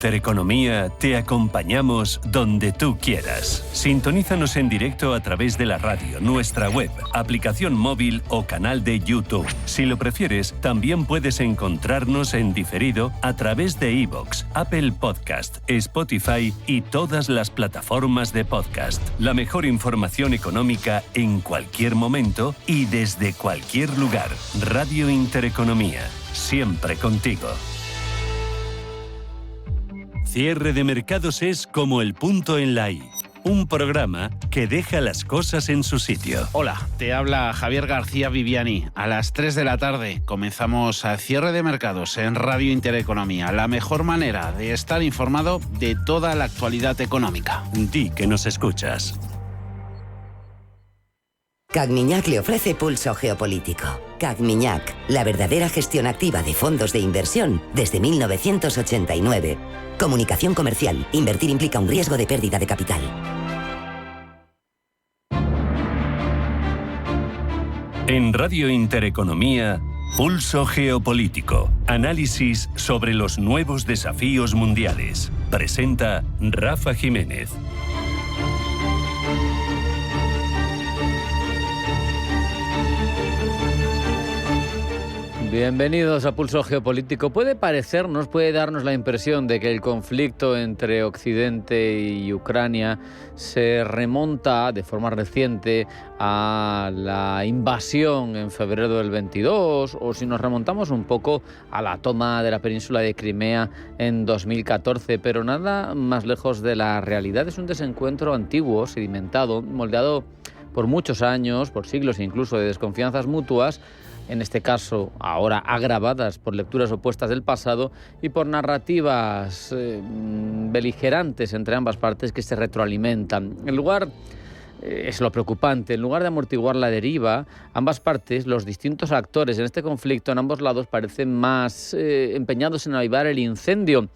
Intereconomía, te acompañamos donde tú quieras. Sintonízanos en directo a través de la radio, nuestra web, aplicación móvil o canal de YouTube. Si lo prefieres, también puedes encontrarnos en diferido a través de iVoox, Apple Podcast, Spotify y todas las plataformas de podcast. La mejor información económica en cualquier momento y desde cualquier lugar. Radio Intereconomía, siempre contigo. Cierre de mercados es como el punto en la I. Un programa que deja las cosas en su sitio. Hola, te habla Javier García Viviani. A las 3 de la tarde comenzamos a Cierre de Mercados en Radio Intereconomía. La mejor manera de estar informado de toda la actualidad económica. Di que nos escuchas. Cagmiñac le ofrece pulso geopolítico. Cagmiñac, la verdadera gestión activa de fondos de inversión desde 1989. Comunicación comercial. Invertir implica un riesgo de pérdida de capital. En Radio Intereconomía, Pulso Geopolítico. Análisis sobre los nuevos desafíos mundiales. Presenta Rafa Jiménez. Bienvenidos a Pulso Geopolítico. Puede darnos la impresión de que el conflicto entre Occidente y Ucrania se remonta de forma reciente a la invasión en febrero del 22, o si nos remontamos un poco a la toma de la península de Crimea en 2014, pero nada más lejos de la realidad. Es un desencuentro antiguo, sedimentado, moldeado por muchos años, por siglos e incluso de desconfianzas mutuas, en este caso ahora agravadas por lecturas opuestas del pasado y por narrativas beligerantes entre ambas partes que se retroalimentan. Es lo preocupante. En lugar de amortiguar la deriva, ambas partes, los distintos actores en este conflicto en ambos lados parecen más empeñados en avivar el incendio.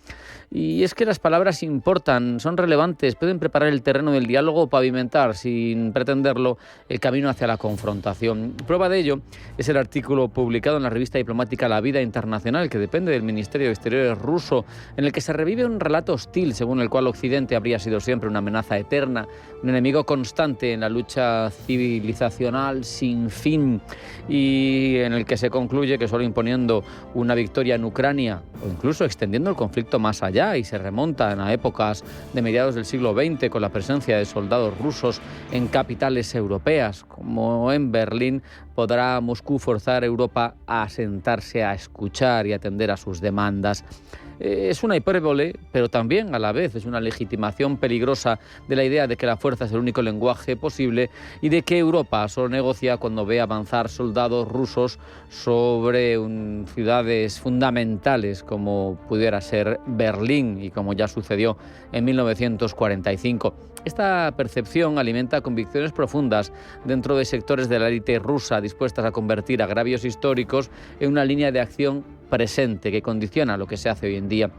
Y es que las palabras importan, son relevantes, pueden preparar el terreno del diálogo o pavimentar, sin pretenderlo, el camino hacia la confrontación. Prueba de ello es el artículo publicado en la revista diplomática La Vida Internacional, que depende del Ministerio de Exteriores ruso, en el que se revive un relato hostil según el cual Occidente habría sido siempre una amenaza eterna, un enemigo constante en la lucha civilizacional sin fin, y en el que se concluye que solo imponiendo una victoria en Ucrania, o incluso extendiendo el conflicto más allá, y se remontan a épocas de mediados del siglo XX con la presencia de soldados rusos en capitales europeas, como en Berlín, podrá Moscú forzar a Europa a sentarse a escuchar y atender a sus demandas. Es una hipérbole, pero también a la vez es una legitimación peligrosa de la idea de que la fuerza es el único lenguaje posible y de que Europa solo negocia cuando ve avanzar soldados rusos sobre ciudades fundamentales como pudiera ser Berlín y como ya sucedió en 1945. Esta percepción alimenta convicciones profundas dentro de sectores de la élite rusa dispuestas a convertir agravios históricos en una línea de acción presente que condiciona lo que se hace hoy en día.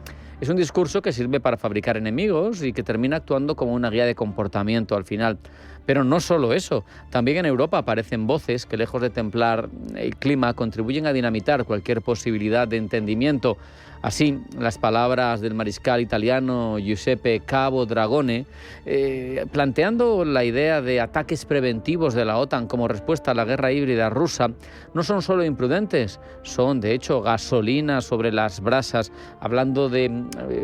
Es un discurso que sirve para fabricar enemigos y que termina actuando como una guía de comportamiento al final. Pero no solo eso, también en Europa aparecen voces que, lejos de templar el clima, contribuyen a dinamitar cualquier posibilidad de entendimiento. Así, las palabras del mariscal italiano Giuseppe Capodragone, planteando la idea de ataques preventivos de la OTAN como respuesta a la guerra híbrida rusa, no son solo imprudentes, son de hecho gasolina sobre las brasas, hablando de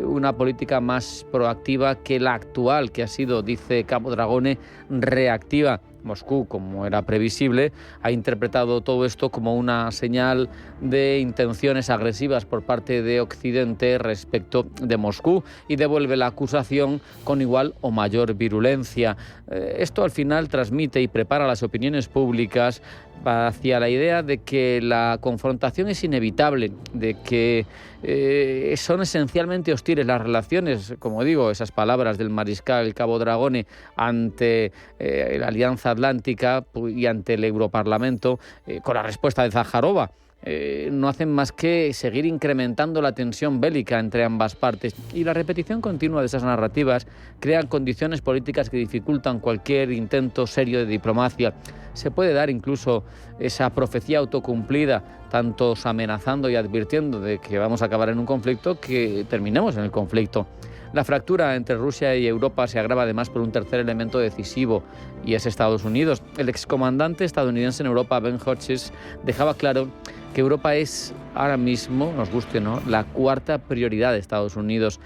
una política más proactiva que la actual, que ha sido, dice Capodragone, reactiva. Moscú, como era previsible, ha interpretado todo esto como una señal de intenciones agresivas por parte de Occidente respecto de Moscú y devuelve la acusación con igual o mayor virulencia. Esto al final transmite y prepara las opiniones públicas hacia la idea de que la confrontación es inevitable, de que son esencialmente hostiles las relaciones, como digo, esas palabras del mariscal Capodragone ante la Alianza Atlántica y ante el Europarlamento, con la respuesta de Zaharova, no hacen más que seguir incrementando la tensión bélica entre ambas partes. Y la repetición continua de esas narrativas crea condiciones políticas que dificultan cualquier intento serio de diplomacia. Se puede dar incluso esa profecía autocumplida, tantos amenazando y advirtiendo de que vamos a acabar en un conflicto, que terminemos en el conflicto. La fractura entre Rusia y Europa se agrava además por un tercer elemento decisivo, y es Estados Unidos. El excomandante estadounidense en Europa, Ben Hodges, dejaba claro que Europa es ahora mismo, nos guste o no, la cuarta prioridad de Estados Unidos,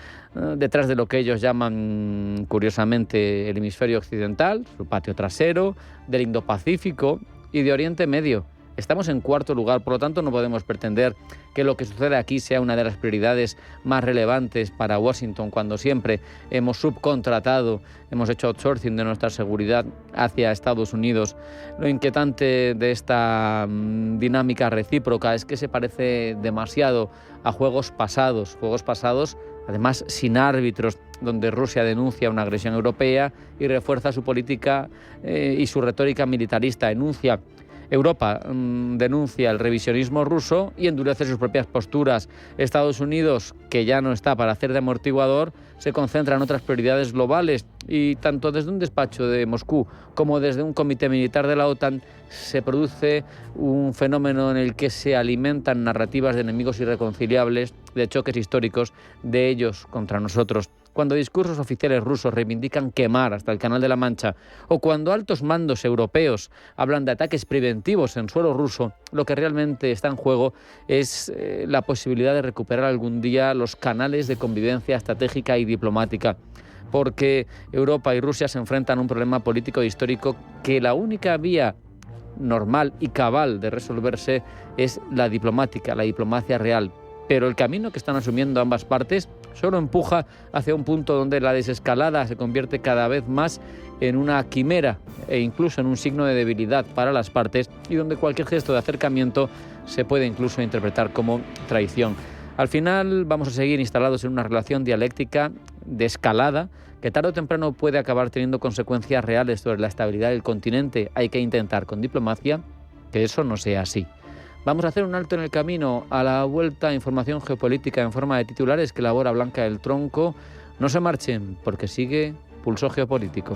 detrás de lo que ellos llaman, curiosamente, el hemisferio occidental, su patio trasero, del Indo-Pacífico y de Oriente Medio. Estamos en cuarto lugar, por lo tanto no podemos pretender que lo que sucede aquí sea una de las prioridades más relevantes para Washington, cuando siempre hemos subcontratado, hemos hecho outsourcing de nuestra seguridad hacia Estados Unidos. Lo inquietante de esta dinámica recíproca es que se parece demasiado a juegos pasados además sin árbitros, donde Rusia denuncia una agresión europea y refuerza su política y su retórica militarista. Europa denuncia el revisionismo ruso y endurece sus propias posturas. Estados Unidos, que ya no está para hacer de amortiguador, se concentra en otras prioridades globales, y tanto desde un despacho de Moscú como desde un comité militar de la OTAN se produce un fenómeno en el que se alimentan narrativas de enemigos irreconciliables, de choques históricos de ellos contra nosotros. Cuando discursos oficiales rusos reivindican quemar hasta el Canal de la Mancha, o cuando altos mandos europeos hablan de ataques preventivos en suelo ruso, lo que realmente está en juego es la posibilidad de recuperar algún día los canales de convivencia estratégica y diplomática. Porque Europa y Rusia se enfrentan a un problema político e histórico que la única vía normal y cabal de resolverse es la diplomática, la diplomacia real. Pero el camino que están asumiendo ambas partes solo empuja hacia un punto donde la desescalada se convierte cada vez más en una quimera e incluso en un signo de debilidad para las partes, y donde cualquier gesto de acercamiento se puede incluso interpretar como traición. Al final vamos a seguir instalados en una relación dialéctica de escalada que tarde o temprano puede acabar teniendo consecuencias reales sobre la estabilidad del continente. Hay que intentar con diplomacia que eso no sea así. Vamos a hacer un alto en el camino. A la vuelta, información geopolítica en forma de titulares que elabora Blanca del Tronco. No se marchen, porque sigue Pulso Geopolítico.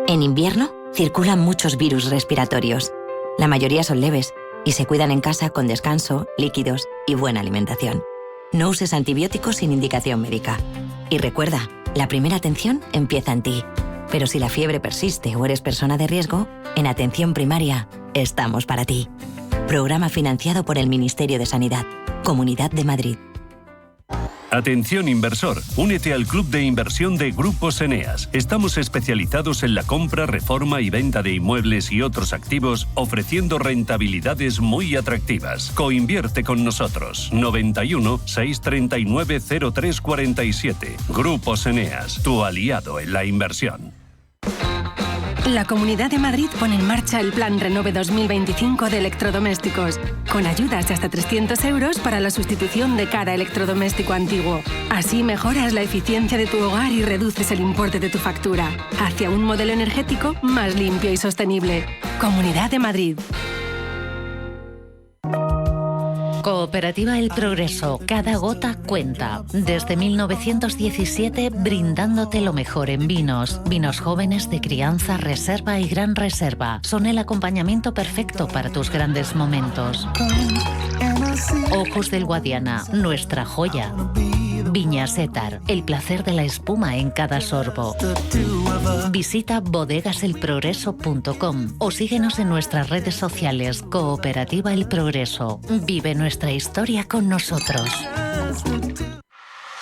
En invierno circulan muchos virus respiratorios. La mayoría son leves y se cuidan en casa con descanso, líquidos y buena alimentación. No uses antibióticos sin indicación médica. Y recuerda, la primera atención empieza en ti. Pero si la fiebre persiste o eres persona de riesgo, en Atención Primaria estamos para ti. Programa financiado por el Ministerio de Sanidad, Comunidad de Madrid. Atención inversor, únete al club de inversión de Grupos Eneas. Estamos especializados en la compra, reforma y venta de inmuebles y otros activos, ofreciendo rentabilidades muy atractivas. Coinvierte con nosotros. 91 639 0347. Grupos Eneas, tu aliado en la inversión. La Comunidad de Madrid pone en marcha el Plan Renove 2025 de electrodomésticos, con ayudas de hasta 300 euros para la sustitución de cada electrodoméstico antiguo. Así mejoras la eficiencia de tu hogar y reduces el importe de tu factura, hacia un modelo energético más limpio y sostenible. Comunidad de Madrid. Cooperativa El Progreso, cada gota cuenta. Desde 1917, brindándote lo mejor en vinos. Vinos jóvenes de crianza, reserva y gran reserva. Son el acompañamiento perfecto para tus grandes momentos. Ojos del Guadiana, nuestra joya. Viñas Étar, el placer de la espuma en cada sorbo. Visita bodegaselprogreso.com o síguenos en nuestras redes sociales. Cooperativa El Progreso. Vive nuestra historia con nosotros.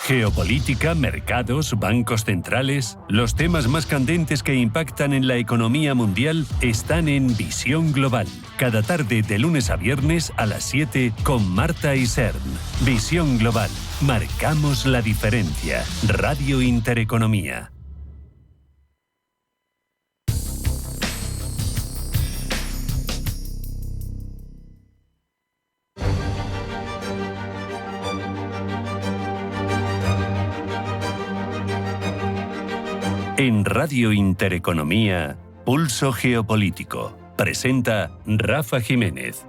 Geopolítica, mercados, bancos centrales. Los temas más candentes que impactan en la economía mundial están en Visión Global. Cada tarde de lunes a viernes a las 7 con Marta Isern. Visión Global. Marcamos la diferencia. Radio Intereconomía. En Radio Intereconomía, Pulso Geopolítico. Presenta Rafa Jiménez.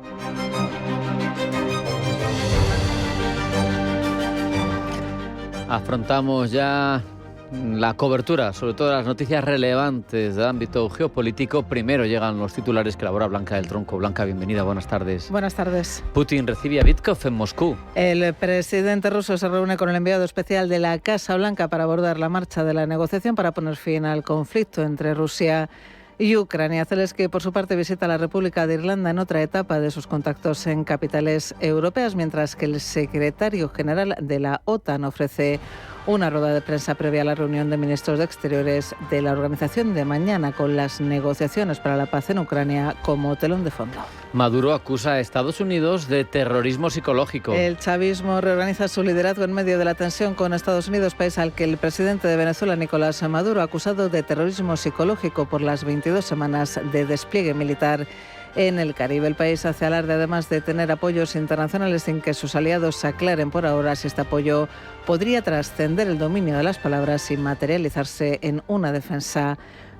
Afrontamos ya la cobertura, sobre todo las noticias relevantes del ámbito geopolítico. Primero llegan los titulares que elabora Blanca del Tronco. Blanca, bienvenida, buenas tardes. Buenas tardes. Putin recibe a Vitkov en Moscú. El presidente ruso se reúne con el enviado especial de la Casa Blanca para abordar la marcha de la negociación para poner fin al conflicto entre Rusia y Ucrania. Zelensky, por su parte, visita la República de Irlanda en otra etapa de sus contactos en capitales europeas, mientras que el secretario general de la OTAN ofrece una rueda de prensa previa a la reunión de ministros de Exteriores de la organización de mañana, con las negociaciones para la paz en Ucrania como telón de fondo. Maduro acusa a Estados Unidos de terrorismo psicológico. El chavismo reorganiza su liderazgo en medio de la tensión con Estados Unidos, país al que el presidente de Venezuela, Nicolás Maduro, ha acusado de terrorismo psicológico por las 22 semanas de despliegue militar en el Caribe. El país hace alarde además de tener apoyos internacionales sin que sus aliados se aclaren por ahora si este apoyo podría trascender el dominio de las palabras y materializarse en una defensa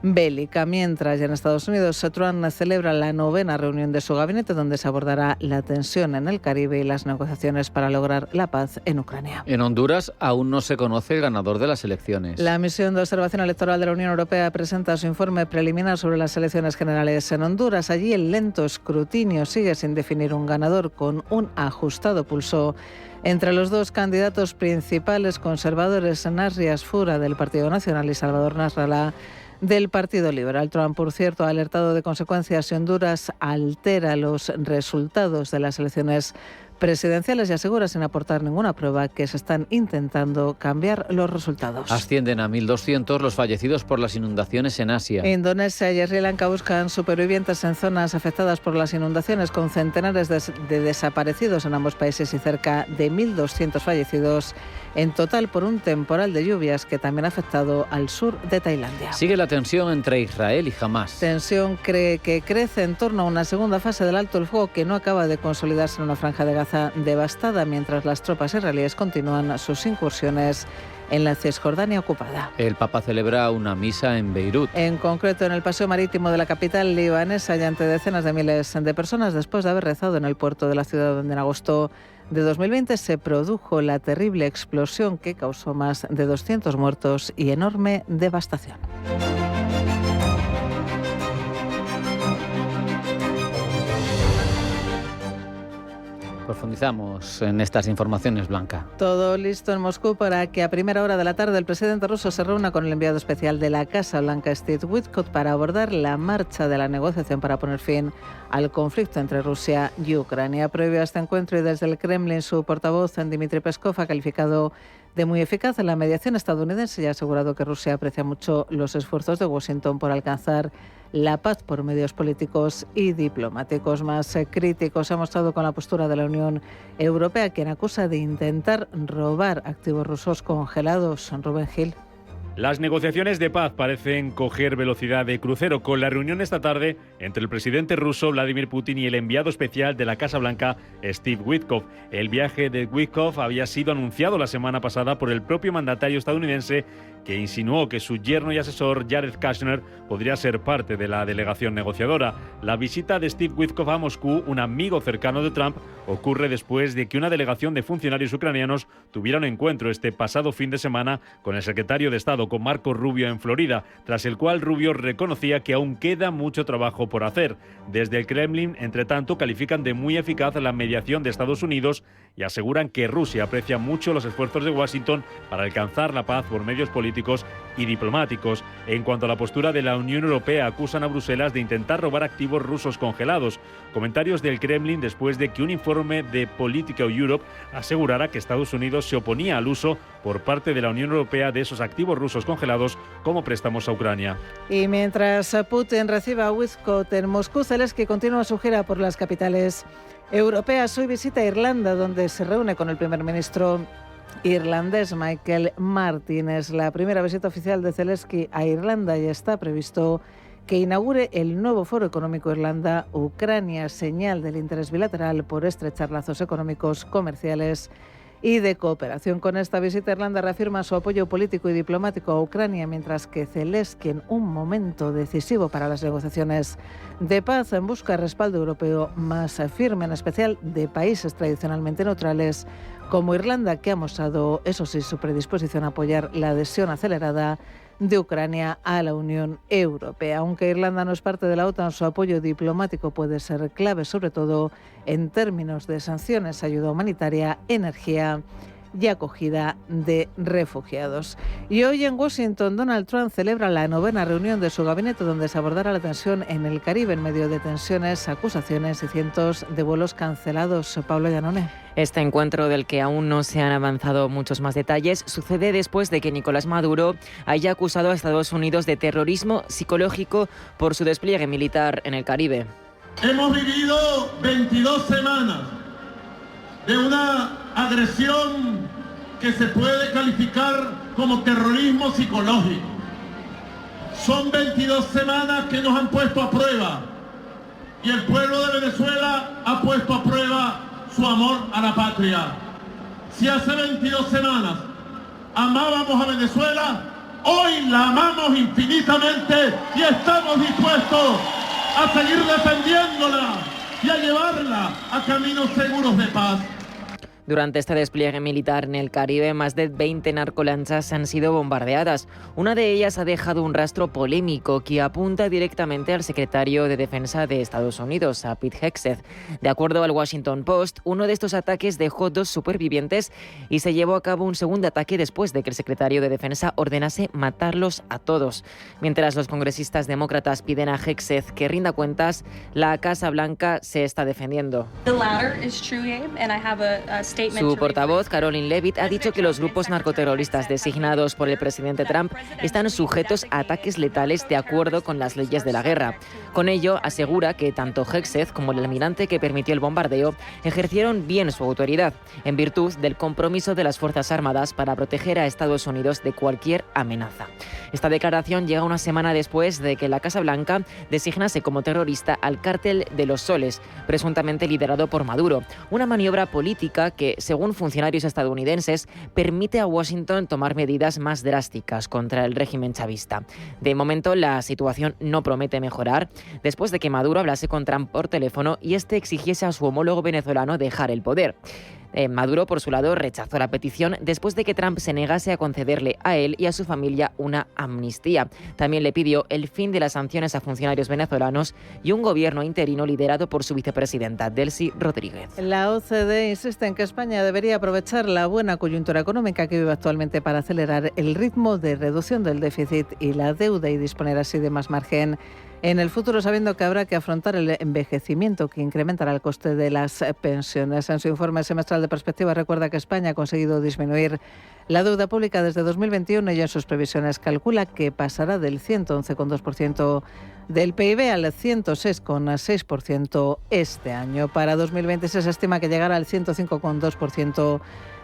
bélica. Mientras, ya en Estados Unidos, Trump celebra la 9ª reunión de su gabinete, donde se abordará la tensión en el Caribe y las negociaciones para lograr la paz en Ucrania. En Honduras aún no se conoce el ganador de las elecciones. La misión de observación electoral de la Unión Europea presenta su informe preliminar sobre las elecciones generales en Honduras. Allí el lento escrutinio sigue sin definir un ganador, con un ajustado pulso entre los dos candidatos principales conservadores, Nasri Asfura del Partido Nacional y Salvador Nasrallah del Partido Liberal. Trump, por cierto, ha alertado de consecuencias si Honduras altera los resultados de las elecciones presidenciales y asegura, sin aportar ninguna prueba, que se están intentando cambiar los resultados. Ascienden a 1.200 los fallecidos por las inundaciones en Asia. Indonesia y Sri Lanka buscan supervivientes en zonas afectadas por las inundaciones, con centenares de desaparecidos en ambos países y cerca de 1.200 fallecidos en total por un temporal de lluvias que también ha afectado al sur de Tailandia. Sigue la tensión entre Israel y Hamás. Tensión que crece en torno a una segunda fase del alto el fuego que no acaba de consolidarse en una franja de Gaza devastada, mientras las tropas israelíes continúan sus incursiones en la Cisjordania ocupada. El Papa celebra una misa en Beirut. En concreto, en el paseo marítimo de la capital libanesa, y ante decenas de miles de personas, después de haber rezado en el puerto de la ciudad, donde en agosto de 2020 se produjo la terrible explosión que causó más de 200 muertos y enorme devastación. Profundizamos en estas informaciones, Blanca. Todo listo en Moscú para que a primera hora de la tarde el presidente ruso se reúna con el enviado especial de la Casa Blanca, Steve Witkoff, para abordar la marcha de la negociación para poner fin al conflicto entre Rusia y Ucrania. Previo a este encuentro, y desde el Kremlin, su portavoz, Dmitry Peskov, ha calificado de muy eficaz la mediación estadounidense y ha asegurado que Rusia aprecia mucho los esfuerzos de Washington por alcanzar la paz por medios políticos y diplomáticos. Más críticos ha mostrado con la postura de la Unión Europea, quien acusa de intentar robar activos rusos congelados. Rubén Gil. Las negociaciones de paz parecen coger velocidad de crucero, con la reunión esta tarde entre el presidente ruso Vladimir Putin y el enviado especial de la Casa Blanca, Steve Witkoff. El viaje de Witkoff había sido anunciado la semana pasada por el propio mandatario estadounidense, que insinuó que su yerno y asesor Jared Kushner podría ser parte de la delegación negociadora. La visita de Steve Witkoff a Moscú, un amigo cercano de Trump, ocurre después de que una delegación de funcionarios ucranianos tuviera un encuentro este pasado fin de semana con el secretario de Estado, con Marco Rubio, en Florida, tras el cual Rubio reconocía que aún queda mucho trabajo por hacer. Desde el Kremlin, entre tanto, califican de muy eficaz la mediación de Estados Unidos y aseguran que Rusia aprecia mucho los esfuerzos de Washington para alcanzar la paz por medios políticos y diplomáticos. En cuanto a la postura de la Unión Europea, acusan a Bruselas de intentar robar activos rusos congelados. Comentarios del Kremlin después de que un informe de Politico Europe asegurara que Estados Unidos se oponía al uso por parte de la Unión Europea de esos activos rusos congelados como préstamos a Ucrania. Y mientras Putin recibe a Witkoff en Moscú, Zelensky continúa su gira por las capitales europeas. Hoy visita Irlanda, donde se reúne con el primer ministro irlandés Michael Martin. Es la primera visita oficial de Zelensky a Irlanda y está previsto que inaugure el nuevo Foro Económico Irlanda-Ucrania, señal del interés bilateral por estrechar lazos económicos, comerciales y de cooperación. Con esta visita, Irlanda reafirma su apoyo político y diplomático a Ucrania, mientras que Zelensky, en un momento decisivo para las negociaciones de paz, busca respaldo europeo más firme, en especial de países tradicionalmente neutrales como Irlanda, que ha mostrado, eso sí, su predisposición a apoyar la adhesión acelerada de Ucrania a la Unión Europea. Aunque Irlanda no es parte de la OTAN, su apoyo diplomático puede ser clave, sobre todo en términos de sanciones, ayuda humanitaria, energía y acogida de refugiados. Y hoy en Washington, Donald Trump celebra la 9ª reunión de su gabinete, donde se abordará la tensión en el Caribe en medio de tensiones, acusaciones y cientos de vuelos cancelados. Pablo Llanone. Este encuentro, del que aún no se han avanzado muchos más detalles, sucede después de que Nicolás Maduro haya acusado a Estados Unidos de terrorismo psicológico por su despliegue militar en el Caribe. Hemos vivido 22 semanas de una agresión que se puede calificar como terrorismo psicológico. Son 22 semanas que nos han puesto a prueba y el pueblo de Venezuela ha puesto a prueba su amor a la patria. Si hace 22 semanas amábamos a Venezuela, hoy la amamos infinitamente y estamos dispuestos a seguir defendiéndola y a llevarla a caminos seguros de paz. Durante este despliegue militar en el Caribe, más de 20 narcolanchas han sido bombardeadas. Una de ellas ha dejado un rastro polémico que apunta directamente al secretario de Defensa de Estados Unidos, a Pete Hegseth. De acuerdo al Washington Post, uno de estos ataques dejó 2 supervivientes y se llevó a cabo un segundo ataque después de que el secretario de Defensa ordenase matarlos a todos. Mientras los congresistas demócratas piden a Hegseth que rinda cuentas, la Casa Blanca se está defendiendo. Su portavoz, Caroline Leavitt, ha dicho que los grupos narcoterroristas designados por el presidente Trump están sujetos a ataques letales de acuerdo con las leyes de la guerra. Con ello, asegura que tanto Hegseth como el almirante que permitió el bombardeo ejercieron bien su autoridad, en virtud del compromiso de las Fuerzas Armadas para proteger a Estados Unidos de cualquier amenaza. Esta declaración llega una semana después de que la Casa Blanca designase como terrorista al Cártel de los Soles, presuntamente liderado por Maduro, una maniobra política que, según funcionarios estadounidenses, permite a Washington tomar medidas más drásticas contra el régimen chavista. De momento, la situación no promete mejorar después de que Maduro hablase con Trump por teléfono y este exigiese a su homólogo venezolano dejar el poder. Maduro, por su lado, rechazó la petición después de que Trump se negase a concederle a él y a su familia una amnistía. También le pidió el fin de las sanciones a funcionarios venezolanos y un gobierno interino liderado por su vicepresidenta, Delcy Rodríguez. La OCDE insiste en que España debería aprovechar la buena coyuntura económica que vive actualmente para acelerar el ritmo de reducción del déficit y la deuda y disponer así de más margen en el futuro, sabiendo que habrá que afrontar el envejecimiento que incrementará el coste de las pensiones. En su informe semestral de perspectiva recuerda que España ha conseguido disminuir la deuda pública desde 2021 y en sus previsiones calcula que pasará del 111,2% del PIB al 106,6% este año. Para 2026 se estima que llegará al 105,2%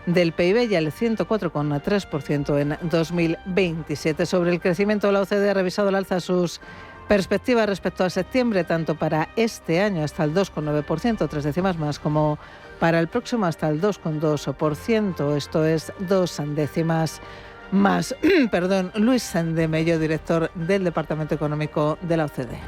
del PIB y al 104,3% en 2027. Sobre el crecimiento, la OCDE ha revisado al alza sus perspectivas respecto a septiembre, tanto para este año hasta el 2,9%, 3 décimas más, como para el próximo hasta el 2,2%, esto es 2 décimas más. Luis de Mello, director del Departamento Económico de la OCDE.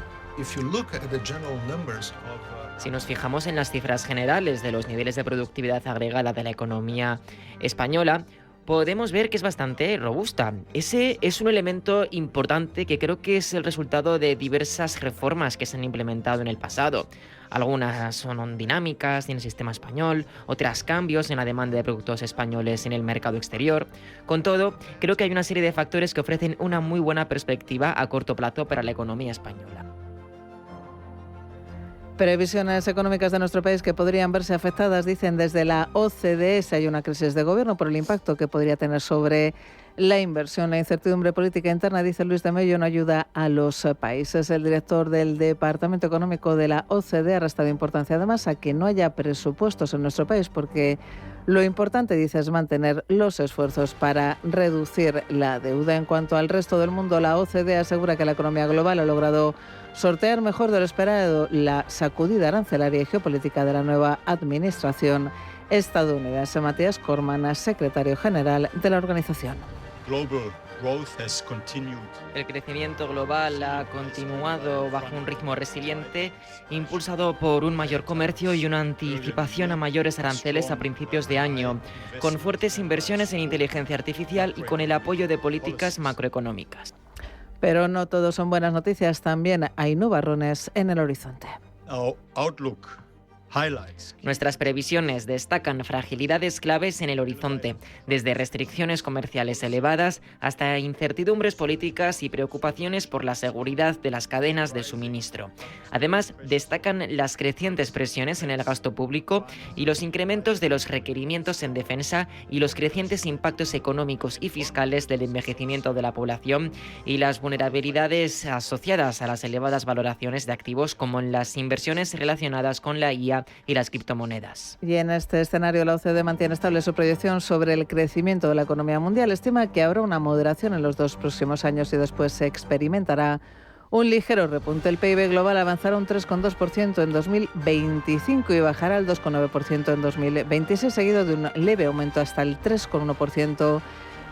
Si nos fijamos en las cifras generales de los niveles de productividad agregada de la economía española, podemos ver que es bastante robusta. Ese es un elemento importante que creo que es el resultado de diversas reformas que se han implementado en el pasado. Algunas son dinámicas en el sistema español, otras cambios en la demanda de productos españoles en el mercado exterior. Con todo, creo que hay una serie de factores que ofrecen una muy buena perspectiva a corto plazo para la economía española. Previsiones económicas de nuestro país que podrían verse afectadas, dicen desde la OCDE, si hay una crisis de gobierno, por el impacto que podría tener sobre la inversión. La incertidumbre política interna, dice Luis de Mello, no ayuda a los países. El director del Departamento Económico de la OCDE ha restado importancia además a que no haya presupuestos en nuestro país, porque lo importante, dice, es mantener los esfuerzos para reducir la deuda. En cuanto al resto del mundo, la OCDE asegura que la economía global ha logrado sortear mejor de lo esperado la sacudida arancelaria y geopolítica de la nueva administración estadounidense. Matías Corman, secretario general de la organización. El crecimiento global ha continuado bajo un ritmo resiliente, impulsado por un mayor comercio y una anticipación a mayores aranceles a principios de año, con fuertes inversiones en inteligencia artificial y con el apoyo de políticas macroeconómicas. Pero no todo son buenas noticias, también hay nubarrones en el horizonte. Nuestras previsiones destacan fragilidades claves en el horizonte, desde restricciones comerciales elevadas hasta incertidumbres políticas y preocupaciones por la seguridad de las cadenas de suministro. Además, destacan las crecientes presiones en el gasto público y los incrementos de los requerimientos en defensa y los crecientes impactos económicos y fiscales del envejecimiento de la población y las vulnerabilidades asociadas a las elevadas valoraciones de activos como en las inversiones relacionadas con la IA y las criptomonedas. Y en este escenario la OCDE mantiene estable su proyección sobre el crecimiento de la economía mundial. Estima que habrá una moderación en los 2 próximos años y después se experimentará un ligero repunte. El PIB global avanzará un 3,2% en 2025 y bajará al 2,9% en 2026, seguido de un leve aumento hasta el 3,1%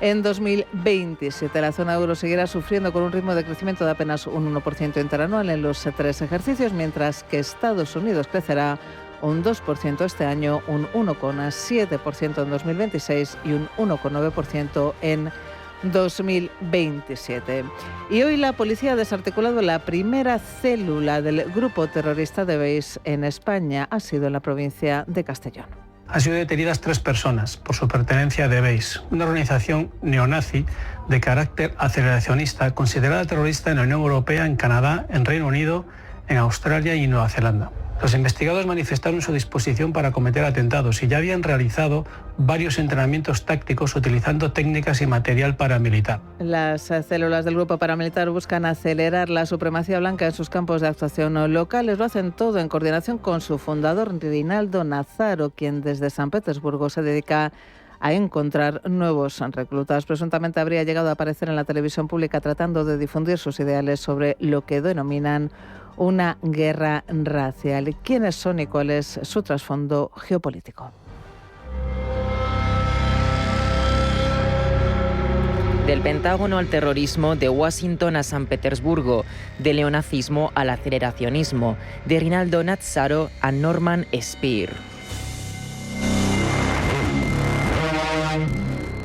en 2027. La zona euro seguirá sufriendo con un ritmo de crecimiento de apenas un 1% interanual en los 3 ejercicios, mientras que Estados Unidos crecerá un 2% este año, un 1,7% en 2026 y un 1,9% en 2027. Y hoy la policía ha desarticulado la primera célula del grupo terrorista de BEIS en España. Ha sido en la provincia de Castellón. Han sido detenidas 3 personas por su pertenencia a The Base, una organización neonazi de carácter aceleracionista considerada terrorista en la Unión Europea, en Canadá, en Reino Unido, en Australia y Nueva Zelanda. Los investigados manifestaron su disposición para cometer atentados y ya habían realizado varios entrenamientos tácticos utilizando técnicas y material paramilitar. Las células del grupo paramilitar buscan acelerar la supremacía blanca en sus campos de actuación locales. Lo hacen todo en coordinación con su fundador, Rinaldo Nazaro, quien desde San Petersburgo se dedica a encontrar nuevos reclutas. Presuntamente habría llegado a aparecer en la televisión pública tratando de difundir sus ideales sobre lo que denominan una guerra racial. ¿Quiénes son y cuál es su trasfondo geopolítico? Del Pentágono al terrorismo, de Washington a San Petersburgo, del neonazismo al aceleracionismo, de Rinaldo Nazaro a Norman Spear.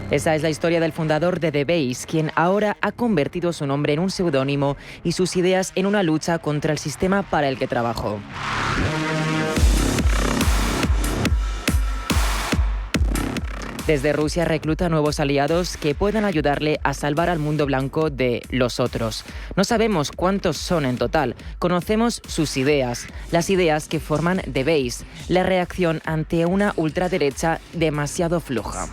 Esa es la historia del fundador de The Base, quien ahora ha convertido su nombre en un seudónimo y sus ideas en una lucha contra el sistema para el que trabajó. Desde Rusia recluta nuevos aliados que puedan ayudarle a salvar al mundo blanco de los otros. No sabemos cuántos son en total, conocemos sus ideas, las ideas que forman The Base, la reacción ante una ultraderecha demasiado floja.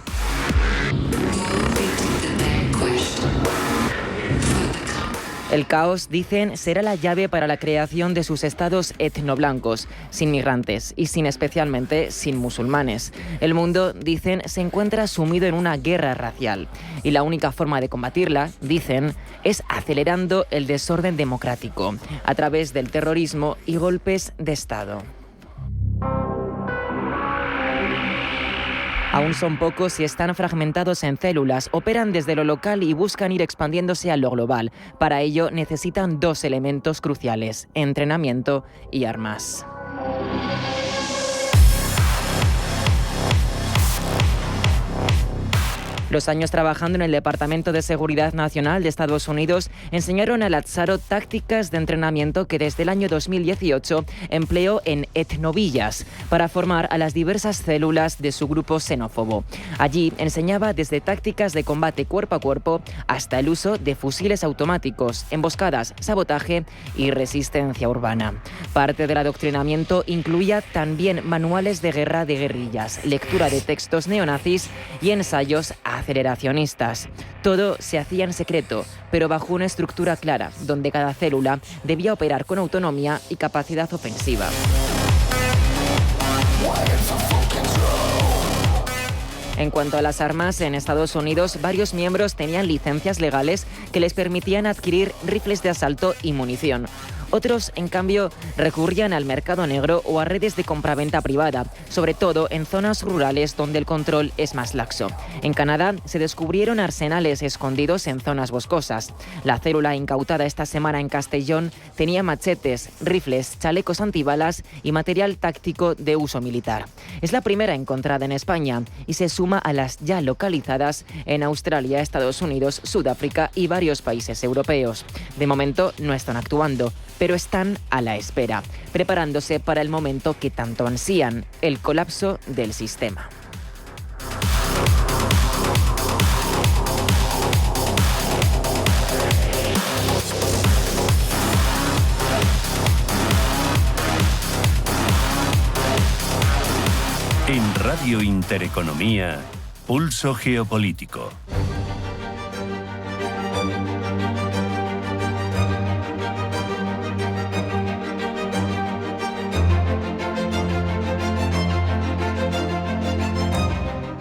El caos, dicen, será la llave para la creación de sus estados etnoblancos, sin migrantes y especialmente sin musulmanes. El mundo, dicen, se encuentra sumido en una guerra racial y la única forma de combatirla, dicen, es acelerando el desorden democrático a través del terrorismo y golpes de Estado. Aún son pocos y están fragmentados en células, operan desde lo local y buscan ir expandiéndose a lo global. Para ello necesitan 2 elementos cruciales: entrenamiento y armas. Los años trabajando en el Departamento de Seguridad Nacional de Estados Unidos enseñaron a Nazaro tácticas de entrenamiento que desde el año 2018 empleó en etnovillas para formar a las diversas células de su grupo xenófobo. Allí enseñaba desde tácticas de combate cuerpo a cuerpo hasta el uso de fusiles automáticos, emboscadas, sabotaje y resistencia urbana. Parte del adoctrinamiento incluía también manuales de guerra de guerrillas, lectura de textos neonazis y ensayos aceleracionistas. Todo se hacía en secreto, pero bajo una estructura clara, donde cada célula debía operar con autonomía y capacidad ofensiva. En cuanto a las armas, en Estados Unidos varios miembros tenían licencias legales que les permitían adquirir rifles de asalto y munición. Otros, en cambio, recurrían al mercado negro o a redes de compraventa privada, sobre todo en zonas rurales donde el control es más laxo. En Canadá se descubrieron arsenales escondidos en zonas boscosas. La célula incautada esta semana en Castellón tenía machetes, rifles, chalecos antibalas y material táctico de uso militar. Es la primera encontrada en España y se suma a las ya localizadas en Australia, Estados Unidos, Sudáfrica y varios países europeos. De momento no están actuando, pero están a la espera, preparándose para el momento que tanto ansían, el colapso del sistema. En Radio Intereconomía, Pulso Geopolítico.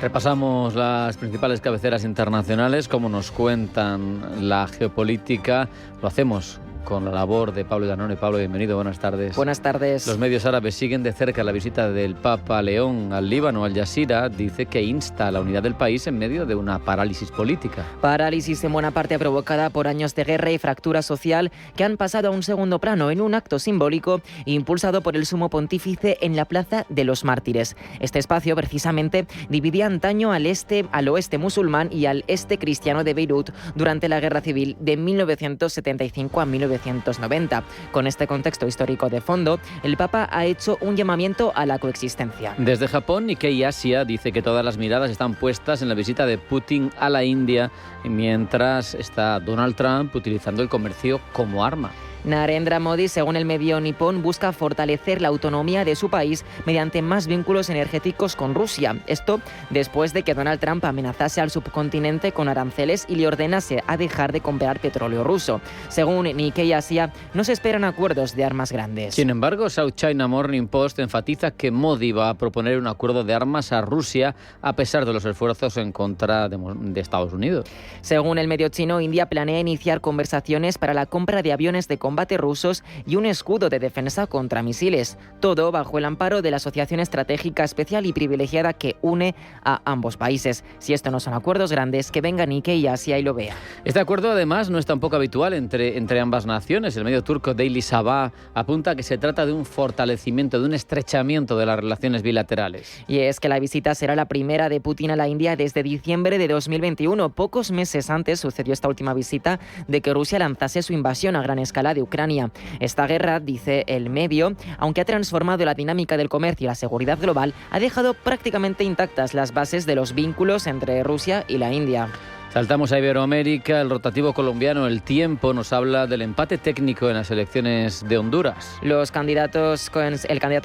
Repasamos las principales cabeceras internacionales, como nos cuentan la geopolítica. Lo hacemos con la labor de Pablo Iannone. Pablo, bienvenido, buenas tardes. Buenas tardes. Los medios árabes siguen de cerca la visita del Papa León al Líbano. Al Jazeera dice que insta a la unidad del país en medio de una parálisis política. Parálisis en buena parte provocada por años de guerra y fractura social que han pasado a un segundo plano en un acto simbólico impulsado por el sumo pontífice en la Plaza de los Mártires. Este espacio, precisamente, dividía antaño al oeste musulmán y al este cristiano de Beirut durante la Guerra Civil de 1975 a 1990. Con este contexto histórico de fondo, el Papa ha hecho un llamamiento a la coexistencia. Desde Japón, Nikkei Asia dice que todas las miradas están puestas en la visita de Putin a la India, mientras está Donald Trump utilizando el comercio como arma. Narendra Modi, según el medio nipón, busca fortalecer la autonomía de su país mediante más vínculos energéticos con Rusia. Esto después de que Donald Trump amenazase al subcontinente con aranceles y le ordenase a dejar de comprar petróleo ruso. Según Nikkei Asia, no se esperan acuerdos de armas grandes. Sin embargo, South China Morning Post enfatiza que Modi va a proponer un acuerdo de armas a Rusia a pesar de los esfuerzos en contra de Estados Unidos. Según el medio chino, India planea iniciar conversaciones para la compra de aviones de combate rusos y un escudo de defensa contra misiles. Todo bajo el amparo de la Asociación Estratégica Especial y Privilegiada que une a ambos países. Si esto no son acuerdos grandes, que venga Nikkei Asia y lo vea. Este acuerdo, además, no es tampoco habitual entre ambas naciones. El medio turco Daily Sabah apunta que se trata de un fortalecimiento, de un estrechamiento de las relaciones bilaterales. Y es que la visita será la primera de Putin a la India desde diciembre de 2021. Pocos meses antes sucedió esta última visita de que Rusia lanzase su invasión a gran escala de Ucrania. Esta guerra, dice el medio, aunque ha transformado la dinámica del comercio y la seguridad global, ha dejado prácticamente intactas las bases de los vínculos entre Rusia y la India. Saltamos a Iberoamérica. El rotativo colombiano El Tiempo nos habla del empate técnico en las elecciones de Honduras. El candidato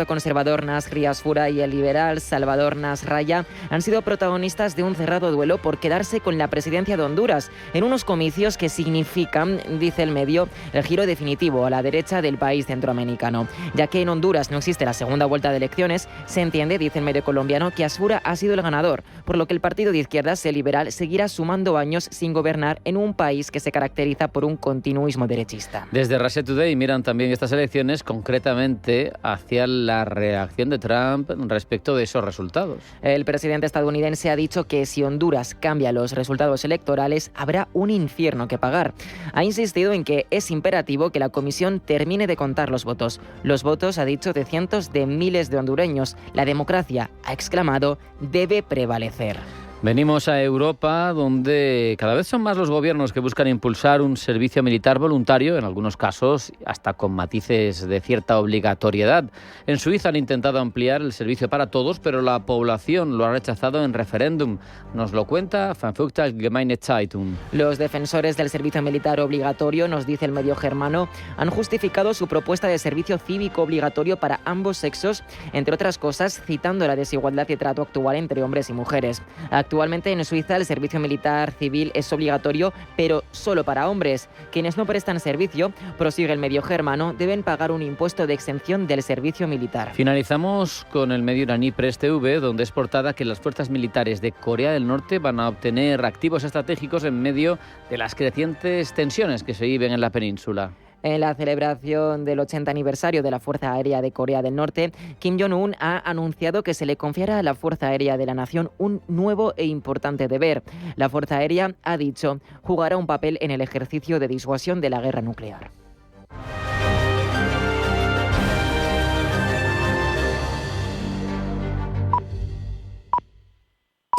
conservador Nasri Asfura y el liberal Salvador Nasralla han sido protagonistas de un cerrado duelo por quedarse con la presidencia de Honduras en unos comicios que significan, dice el medio, el giro definitivo a la derecha del país centroamericano. Ya que en Honduras no existe la segunda vuelta de elecciones, se entiende, dice el medio colombiano, que Asfura ha sido el ganador, por lo que el partido de izquierdas, el liberal, seguirá sumando años sin gobernar en un país que se caracteriza por un continuismo derechista. Desde Russia Today miran también estas elecciones concretamente hacia la reacción de Trump respecto de esos resultados. El presidente estadounidense ha dicho que si Honduras cambia los resultados electorales habrá un infierno que pagar. Ha insistido en que es imperativo que la comisión termine de contar los votos. Los votos, ha dicho, de cientos de miles de hondureños. La democracia, ha exclamado, debe prevalecer. Venimos a Europa, donde cada vez son más los gobiernos que buscan impulsar un servicio militar voluntario, en algunos casos hasta con matices de cierta obligatoriedad. En Suiza han intentado ampliar el servicio para todos, pero la población lo ha rechazado en referéndum. Nos lo cuenta Frankfurter Allgemeine Zeitung. Los defensores del servicio militar obligatorio, nos dice el medio germano, han justificado su propuesta de servicio cívico obligatorio para ambos sexos, entre otras cosas, citando la desigualdad de trato actual entre hombres y mujeres. Actualmente en Suiza el servicio militar civil es obligatorio, pero solo para hombres. Quienes no prestan servicio, prosigue el medio germano, deben pagar un impuesto de exención del servicio militar. Finalizamos con el medio iraní Press TV, donde es portada que las fuerzas militares de Corea del Norte van a obtener activos estratégicos en medio de las crecientes tensiones que se viven en la península. En la celebración del 80 aniversario de la Fuerza Aérea de Corea del Norte, Kim Jong-un ha anunciado que se le confiará a la Fuerza Aérea de la nación un nuevo e importante deber. La Fuerza Aérea, ha dicho, jugará un papel en el ejercicio de disuasión de la guerra nuclear.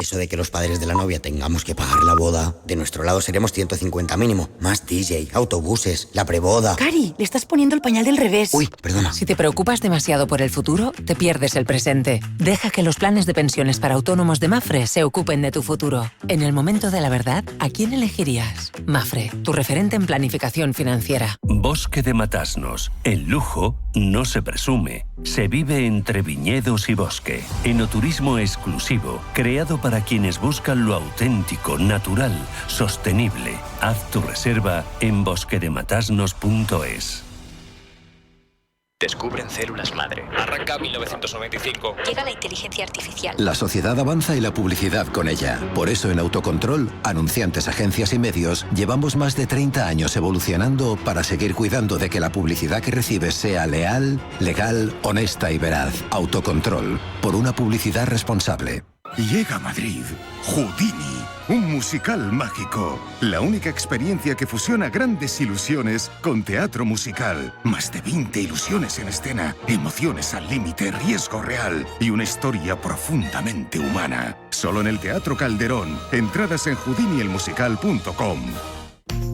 Eso de que los padres de la novia tengamos que pagar la boda, de nuestro lado seremos 150 mínimo. Más DJ, autobuses, la preboda... Cari, le estás poniendo el pañal del revés. Uy, perdona. Si te preocupas demasiado por el futuro, te pierdes el presente. Deja que los planes de pensiones para autónomos de Mapfre se ocupen de tu futuro. En el momento de la verdad, ¿a quién elegirías? Mapfre, tu referente en planificación financiera. Bosque de Matasnos. El lujo no se presume. Se vive entre viñedos y bosque. Enoturismo exclusivo, creado para quienes buscan lo auténtico, natural, sostenible. Haz tu reserva en bosquedematasnos.es. Descubren células madre. Arranca 1995. Llega la inteligencia artificial. La sociedad avanza y la publicidad con ella. Por eso en Autocontrol, anunciantes, agencias y medios, llevamos más de 30 años evolucionando para seguir cuidando de que la publicidad que recibes sea leal, legal, honesta y veraz. Autocontrol, por una publicidad responsable. Llega a Madrid Houdini, un musical mágico. La única experiencia que fusiona grandes ilusiones con teatro musical. Más de 20 ilusiones en escena, emociones al límite, riesgo real y una historia profundamente humana. Solo en el Teatro Calderón. Entradas en houdinielmusical.com.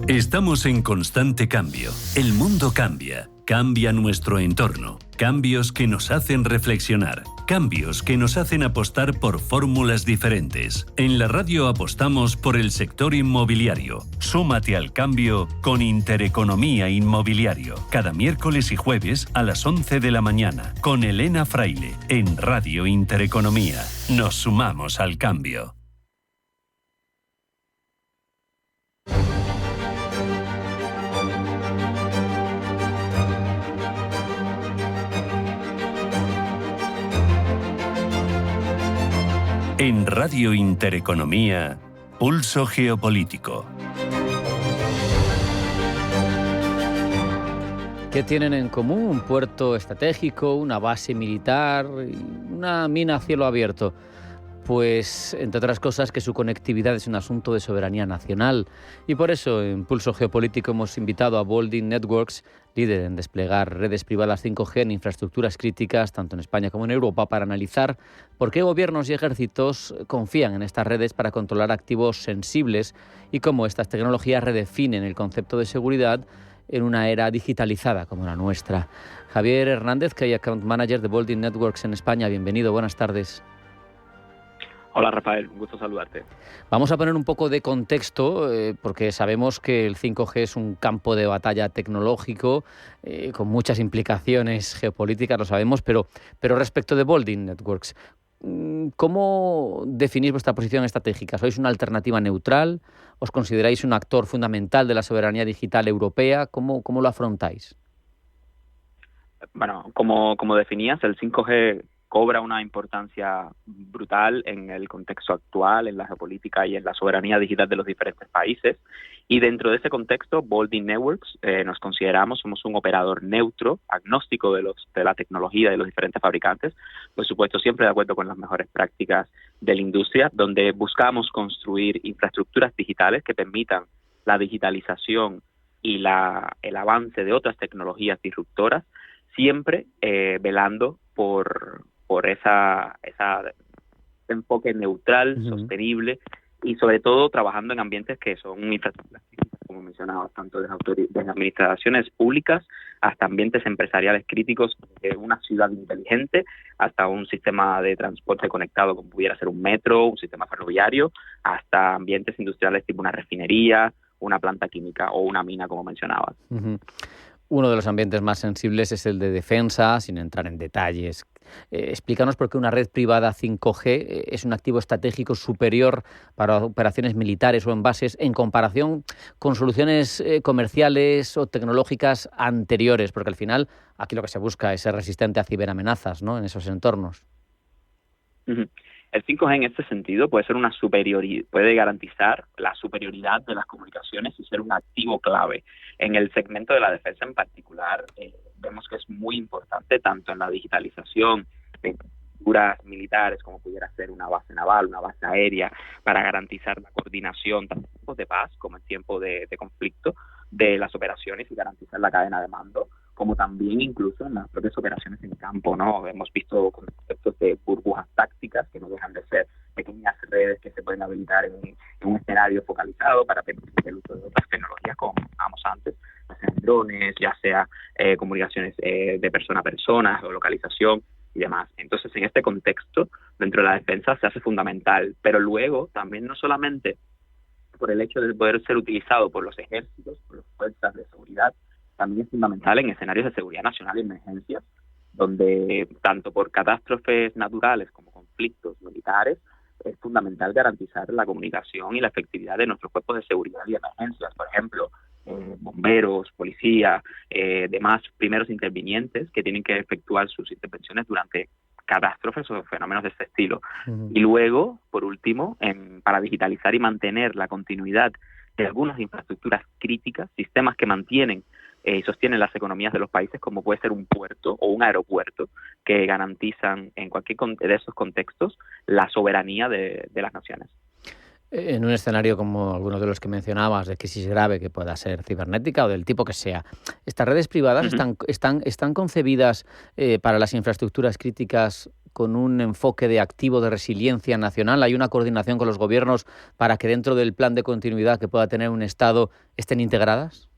Estamos en constante cambio. El mundo cambia. Cambia nuestro entorno. Cambios que nos hacen reflexionar. Cambios que nos hacen apostar por fórmulas diferentes. En la radio apostamos por el sector inmobiliario. Súmate al cambio con Intereconomía Inmobiliario. Cada miércoles y jueves a las 11 de la mañana. Con Elena Fraile. En Radio Intereconomía. Nos sumamos al cambio. En Radio Intereconomía, Pulso Geopolítico. ¿Qué tienen en común un puerto estratégico, una base militar y una mina a cielo abierto? Pues, entre otras cosas, que su conectividad es un asunto de soberanía nacional. Y por eso, en Pulso Geopolítico hemos invitado a Boldyn Networks, líder en desplegar redes privadas 5G en infraestructuras críticas, tanto en España como en Europa, para analizar por qué gobiernos y ejércitos confían en estas redes para controlar activos sensibles y cómo estas tecnologías redefinen el concepto de seguridad en una era digitalizada como la nuestra. Javier Hernández, Key Account Manager de Boldyn Networks en España. Bienvenido, buenas tardes. Hola Rafael, un gusto saludarte. Vamos a poner un poco de contexto porque sabemos que el 5G es un campo de batalla tecnológico con muchas implicaciones geopolíticas, lo sabemos, pero respecto de Boldyn Networks, ¿cómo definís vuestra posición estratégica? ¿Sois una alternativa neutral? ¿Os consideráis un actor fundamental de la soberanía digital europea? ¿Cómo lo afrontáis? Bueno, como definías, el 5G cobra una importancia brutal en el contexto actual, en la geopolítica y en la soberanía digital de los diferentes países. Y dentro de ese contexto, Boldyn Networks nos consideramos, somos un operador neutro, agnóstico de la tecnología de los diferentes fabricantes, por supuesto siempre de acuerdo con las mejores prácticas de la industria, donde buscamos construir infraestructuras digitales que permitan la digitalización y el avance de otras tecnologías disruptoras, siempre velando por ese enfoque neutral, sostenible y sobre todo trabajando en ambientes que son infraestructuras, como mencionaba, tanto desde administraciones públicas hasta ambientes empresariales críticos, de una ciudad inteligente hasta un sistema de transporte conectado como pudiera ser un metro, un sistema ferroviario, hasta ambientes industriales tipo una refinería, una planta química o una mina, como mencionabas. Uh-huh. Uno de los ambientes más sensibles es el de defensa, sin entrar en detalles. Explícanos por qué una red privada 5G es un activo estratégico superior para operaciones militares o en bases en comparación con soluciones comerciales o tecnológicas anteriores, porque al final aquí lo que se busca es ser resistente a ciberamenazas, ¿no?, en esos entornos. Uh-huh. El 5G en este sentido puede garantizar la superioridad de las comunicaciones y ser un activo clave En el segmento de la defensa en particular, vemos que es muy importante tanto en la digitalización de infraestructuras militares como pudiera ser una base naval, una base aérea, para garantizar la coordinación tanto en tiempos de paz como en tiempos de conflicto de las operaciones y garantizar la cadena de mando, como también incluso en las propias operaciones en campo, ¿no? Hemos visto conceptos de burbujas tácticas que no dejan de ser pequeñas redes que se pueden habilitar en un escenario focalizado para permitir el uso de otras tecnologías, como mencionábamos antes, ya sean drones, ya sea comunicaciones de persona a persona, geolocalización y demás. Entonces, en este contexto, dentro de la defensa se hace fundamental, pero luego también no solamente por el hecho de poder ser utilizado por los ejércitos, por las fuerzas de seguridad, también es fundamental en escenarios de seguridad nacional y emergencias, donde tanto por catástrofes naturales como conflictos militares, es fundamental garantizar la comunicación y la efectividad de nuestros cuerpos de seguridad y emergencias. Por ejemplo, bomberos, policía, demás primeros intervinientes que tienen que efectuar sus intervenciones durante catástrofes o fenómenos de este estilo. Y luego, por último, para digitalizar y mantener la continuidad de algunas infraestructuras críticas, sistemas que mantienen y sostienen las economías de los países, como puede ser un puerto o un aeropuerto, que garantizan en cualquier de esos contextos la soberanía de las naciones. En un escenario como algunos de los que mencionabas, de crisis grave que pueda ser cibernética o del tipo que sea, ¿estas redes privadas están concebidas para las infraestructuras críticas con un enfoque de activo de resiliencia nacional? ¿Hay una coordinación con los gobiernos para que dentro del plan de continuidad que pueda tener un Estado estén integradas?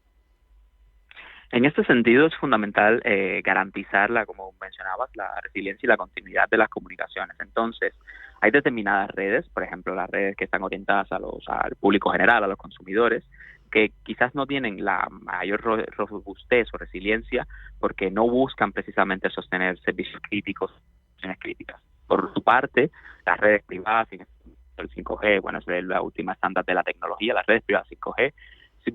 En este sentido es fundamental garantizar, como mencionabas, la resiliencia y la continuidad de las comunicaciones. Entonces, hay determinadas redes, por ejemplo, las redes que están orientadas al público general, a los consumidores, que quizás no tienen la mayor robustez o resiliencia porque no buscan precisamente sostener servicios críticos, funciones críticas. Por su parte, las redes privadas, el 5G, bueno, es la última estándar de la tecnología, las redes privadas 5G,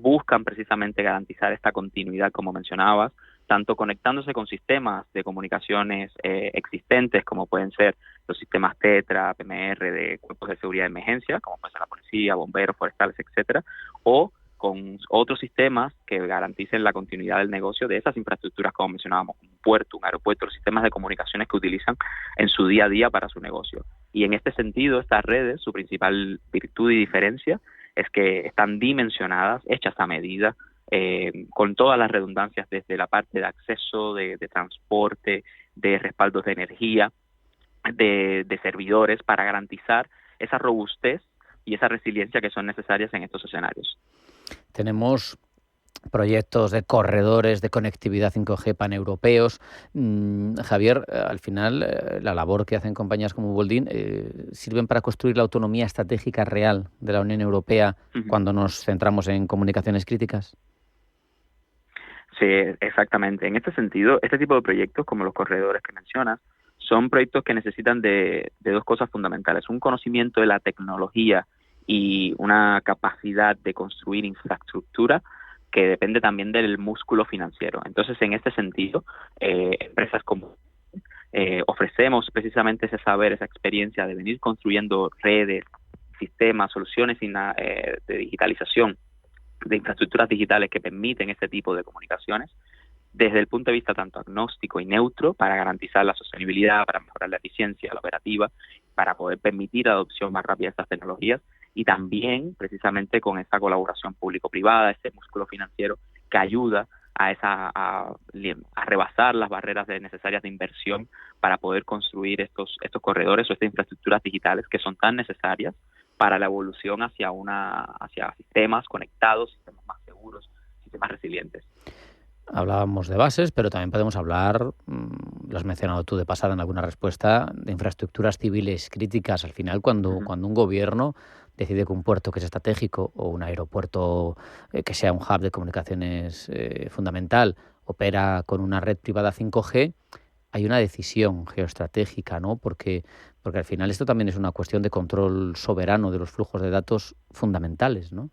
buscan precisamente garantizar esta continuidad, como mencionabas, tanto conectándose con sistemas de comunicaciones existentes, como pueden ser los sistemas TETRA, PMR de cuerpos de seguridad de emergencia, como puede ser la policía, bomberos, forestales, etcétera, o con otros sistemas que garanticen la continuidad del negocio de esas infraestructuras, como mencionábamos, un puerto, un aeropuerto, los sistemas de comunicaciones que utilizan en su día a día para su negocio. Y en este sentido, estas redes, su principal virtud y diferencia es que están dimensionadas, hechas a medida, con todas las redundancias desde la parte de acceso, de transporte, de respaldos de energía, de servidores, para garantizar esa robustez y esa resiliencia que son necesarias en estos escenarios. Tenemos proyectos de corredores de conectividad 5G paneuropeos. Javier, al final, la labor que hacen compañías como Boldyn sirven para construir la autonomía estratégica real de la Unión Europea cuando nos centramos en comunicaciones críticas. Sí, exactamente. En este sentido, este tipo de proyectos, como los corredores que mencionas, son proyectos que necesitan de dos cosas fundamentales: un conocimiento de la tecnología y una capacidad de construir infraestructura que depende también del músculo financiero. Entonces, en este sentido, empresas como ofrecemos precisamente ese saber, esa experiencia de venir construyendo redes, sistemas, soluciones de digitalización, de infraestructuras digitales que permiten este tipo de comunicaciones desde el punto de vista tanto agnóstico y neutro, para garantizar la sostenibilidad, para mejorar la eficiencia, la operativa, para poder permitir la adopción más rápida de estas tecnologías, y también precisamente con esa colaboración público-privada, ese músculo financiero que ayuda a rebasar las barreras necesarias de inversión para poder construir estos corredores o estas infraestructuras digitales que son tan necesarias para la evolución hacia sistemas conectados, sistemas más seguros, sistemas resilientes. Hablábamos de bases, pero también podemos hablar, lo has mencionado tú de pasada en alguna respuesta, de infraestructuras civiles críticas. Al final, cuando un gobierno decide que un puerto que es estratégico o un aeropuerto que sea un hub de comunicaciones fundamental opera con una red privada 5G, hay una decisión geoestratégica, ¿no? Porque al final esto también es una cuestión de control soberano de los flujos de datos fundamentales, ¿no?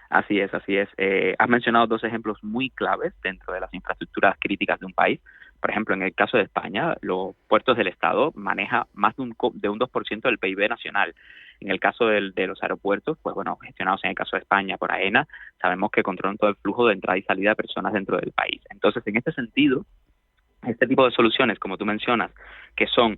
Así es. Has mencionado dos ejemplos muy claves dentro de las infraestructuras críticas de un país. Por ejemplo, en el caso de España, los puertos del Estado maneja más de un 2% del PIB nacional. En el caso de los aeropuertos, pues bueno, gestionados en el caso de España por AENA, sabemos que controlan todo el flujo de entrada y salida de personas dentro del país. Entonces, en este sentido, este tipo de soluciones, como tú mencionas, que son